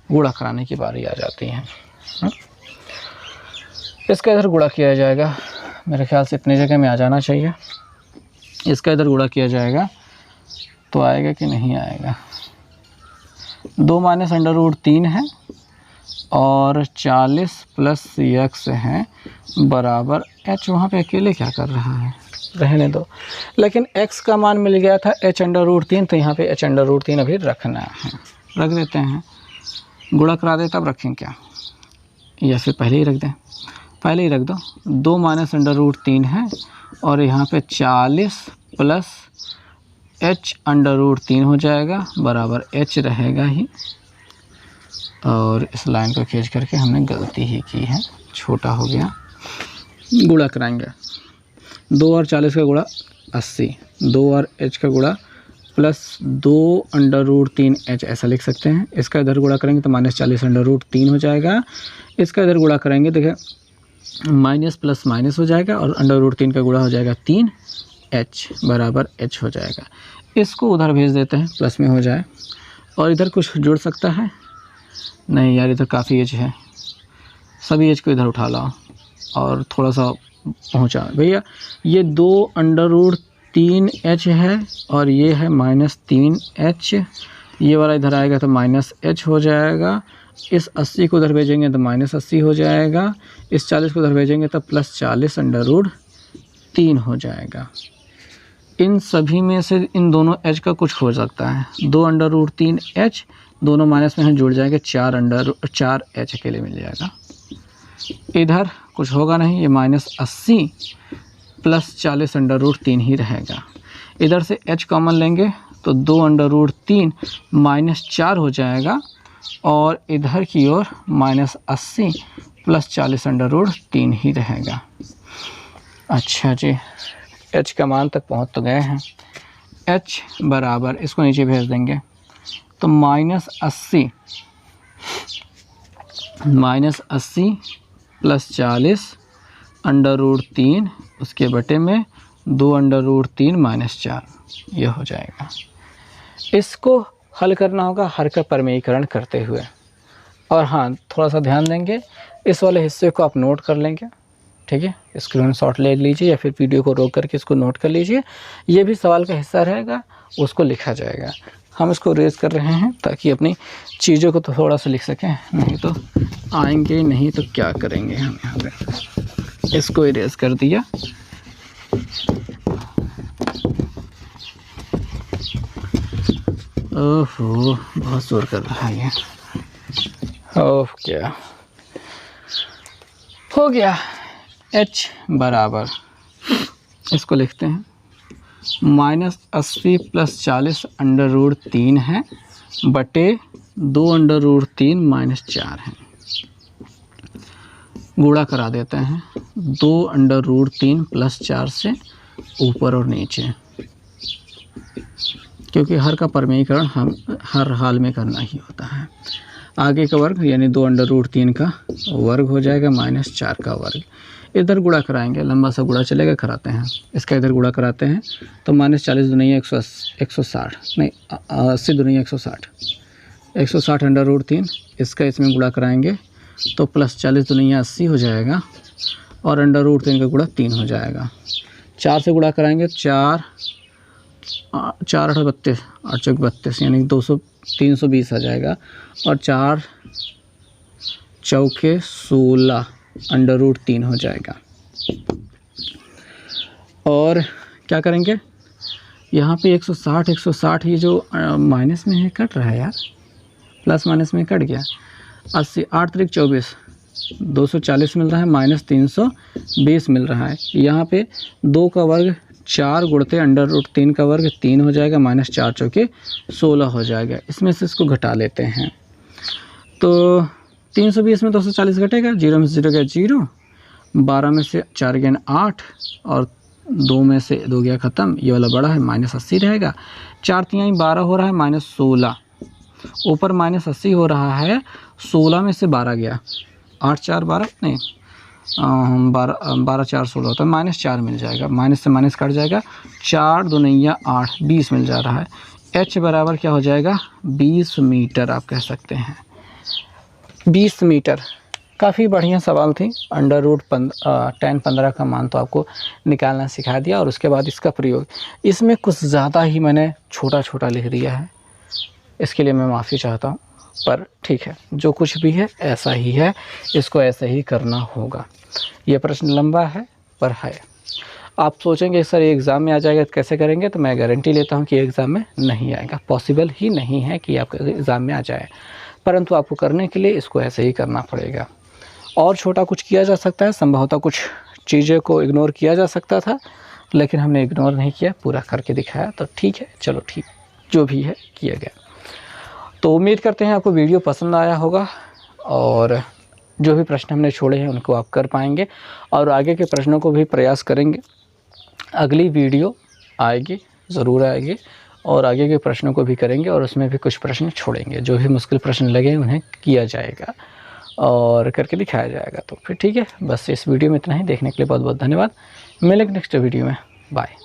गुणा कराने की बारी आ जाती है। इसका इधर गुणा किया जाएगा, मेरे ख्याल से इतनी जगह में आ जाना चाहिए। इसका इधर गुणा किया जाएगा तो आएगा कि नहीं आएगा, 2 माइनस √3 है और 40 प्लस x है बराबर h। वहाँ पे अकेले क्या कर रहा है, रहने दो। लेकिन x का मान मिल गया था h√3 तो यहाँ पे h√3 अभी रखना है, रख देते हैं। गुणा करा दे तब रखें क्या, या फिर पहले ही रख दें, पहले ही रख दो। 2 माइनस √3 है और यहाँ पे 40 प्लस h√3 हो जाएगा बराबर h रहेगा ही। और इस लाइन को खींच करके हमने गलती ही की है, छोटा हो गया। गुणा कराएंगे, 2 और 40 का गुणा 80, 2 और h का गुणा प्लस 2 √3 h ऐसा लिख सकते हैं। इसका इधर गुणा करेंगे तो माइनस 40 √3 हो जाएगा। इसका इधर गुणा करेंगे देखिए माइनस प्लस माइनस हो जाएगा और √3 का गुणा हो जाएगा 3h बराबर h हो जाएगा। इसको उधर भेज देते हैं, प्लस में हो जाए। और इधर कुछ जुड़ सकता है नहीं यार, इधर काफ़ी h है, सभी h को इधर उठा लाओ और थोड़ा सा पहुंचा भैया। ये 2 √3h है और ये है माइनस 3h, ये वाला इधर आएगा तो माइनस h हो जाएगा। इस 80 को उधर भेजेंगे तो माइनस 80 हो जाएगा, इस 40 को उधर भेजेंगे तो प्लस 40 √3 हो जाएगा। इन सभी में से इन दोनों h का कुछ हो सकता है, 2 √3h दोनों माइनस में जुड़ जाएंगे, 4h अकेले मिल जाएगा। इधर कुछ होगा नहीं, ये माइनस 80 प्लस 40 √3 ही रहेगा। इधर से h कॉमन लेंगे तो 2 √3 माइनस 4 हो जाएगा और इधर की ओर माइनस 80 प्लस 40 √3 ही रहेगा। अच्छा जी, h का मान तक पहुंच तो गए हैं। h बराबर, इसको नीचे भेज देंगे तो माइनस 80 प्लस 40 √3 उसके बटे में 2 √3 माइनस 4, ये हो जाएगा। इसको हल करना होगा हर का परमेयीकरण करते हुए। और हाँ, थोड़ा सा ध्यान देंगे, इस वाले हिस्से को आप नोट कर लेंगे, ठीक है। स्क्रीनशॉट ले लीजिए या फिर वीडियो को रोक करके इसको नोट कर लीजिए। ये भी सवाल का हिस्सा रहेगा, उसको लिखा जाएगा। हम इसको रेज कर रहे हैं ताकि अपनी चीज़ों को तो थोड़ा सा लिख सकें, नहीं तो आएंगे नहीं तो क्या करेंगे हम। यहाँ पे इसको इरेज कर दिया। ओहो बहुत शोर कर रहा है ये। ओह क्या हो गया। h बराबर, इसको लिखते हैं -80 + 40 √3 है बटे 2 √3 - 4 है। गुणा करा देते हैं 2 √3 + 4 से ऊपर और नीचे, क्योंकि हर का परमीकरण हम हर हाल में करना ही होता है। आगे का वर्ग यानी 2 √3 का वर्ग हो जाएगा -4 का वर्ग। इधर गुणा कराएंगे, लंबा सा गुणा चलेगा, कराते हैं। इसका इधर गुणा कराते हैं तो -40 दुनिया 160 नहीं 80 दुनिया 160 160 √3। इसका इसमें गुणा कराएंगे तो +40 दुनिया 80 हो जाएगा और √3 का गुणा 3 हो जाएगा। 4 से गुणा कराएंगे 4 8 32 8 चौक 32 यानी 320 आ जाएगा और 4 चौके 16 √3 हो जाएगा। और क्या करेंगे यहाँ पे 160 ये जो माइनस में है कट रहा है यार, प्लस माइनस में कट गया। 80 8 3 24 240 मिल रहा है, -320 मिल रहा है। यहाँ पे 2 का वर्ग 4 गुणते √3 का वर्ग 3 हो जाएगा, -4 चौके 16 हो जाएगा। इसमें से इसको घटा लेते हैं तो 320 में 240 घटेगा, 0 में से 0 गया 0, 12 में से 4 गया 8 और 2 में से 2 गया ख़त्म। ये वाला बड़ा है, -80 रहेगा। 4 3 12 हो रहा है, -16 ऊपर -80 हो रहा है, 16 में से 12 गया, 8 4 12 नहीं 12 4 16 होता है, -4 मिल जाएगा, माइनस से माइनस कट जाएगा, 4 दूनिया 8 20 मिल जा रहा है। h बराबर क्या हो जाएगा 20 मीटर आप कह सकते हैं। 20 मीटर काफ़ी बढ़िया सवाल थी। √10 15 का मान तो आपको निकालना सिखा दिया और उसके बाद इसका प्रयोग, इसमें कुछ ज़्यादा ही मैंने छोटा लिख दिया है, इसके लिए मैं माफ़ी चाहता हूँ, पर ठीक है जो कुछ भी है ऐसा ही है, इसको ऐसे ही करना होगा। ये प्रश्न लंबा है पर है। आप सोचेंगे सर ये एग्ज़ाम में आ जाएगा तो कैसे करेंगे, तो मैं गारंटी लेता हूँ कि एग्ज़ाम में नहीं आएगा, पॉसिबल ही नहीं है कि आपके एग्ज़ाम में आ जाए, परंतु आपको करने के लिए इसको ऐसे ही करना पड़ेगा। और छोटा कुछ किया जा सकता है, संभवतः कुछ चीज़ें को इग्नोर किया जा सकता था, लेकिन हमने इग्नोर नहीं किया, पूरा करके दिखाया, तो ठीक है, चलो ठीक जो भी है किया गया। तो उम्मीद करते हैं आपको वीडियो पसंद आया होगा और जो भी प्रश्न हमने छोड़े हैं उनको आप कर पाएंगे और आगे के प्रश्नों को भी प्रयास करेंगे। अगली वीडियो आएगी, ज़रूर आएगी, और आगे के प्रश्नों को भी करेंगे और उसमें भी कुछ प्रश्न छोड़ेंगे, जो भी मुश्किल प्रश्न लगे उन्हें किया जाएगा और करके दिखाया जाएगा। तो फिर ठीक है, बस इस वीडियो में इतना ही। देखने के लिए बहुत बहुत धन्यवाद। मिलेंगे नेक्स्ट वीडियो में, बाय।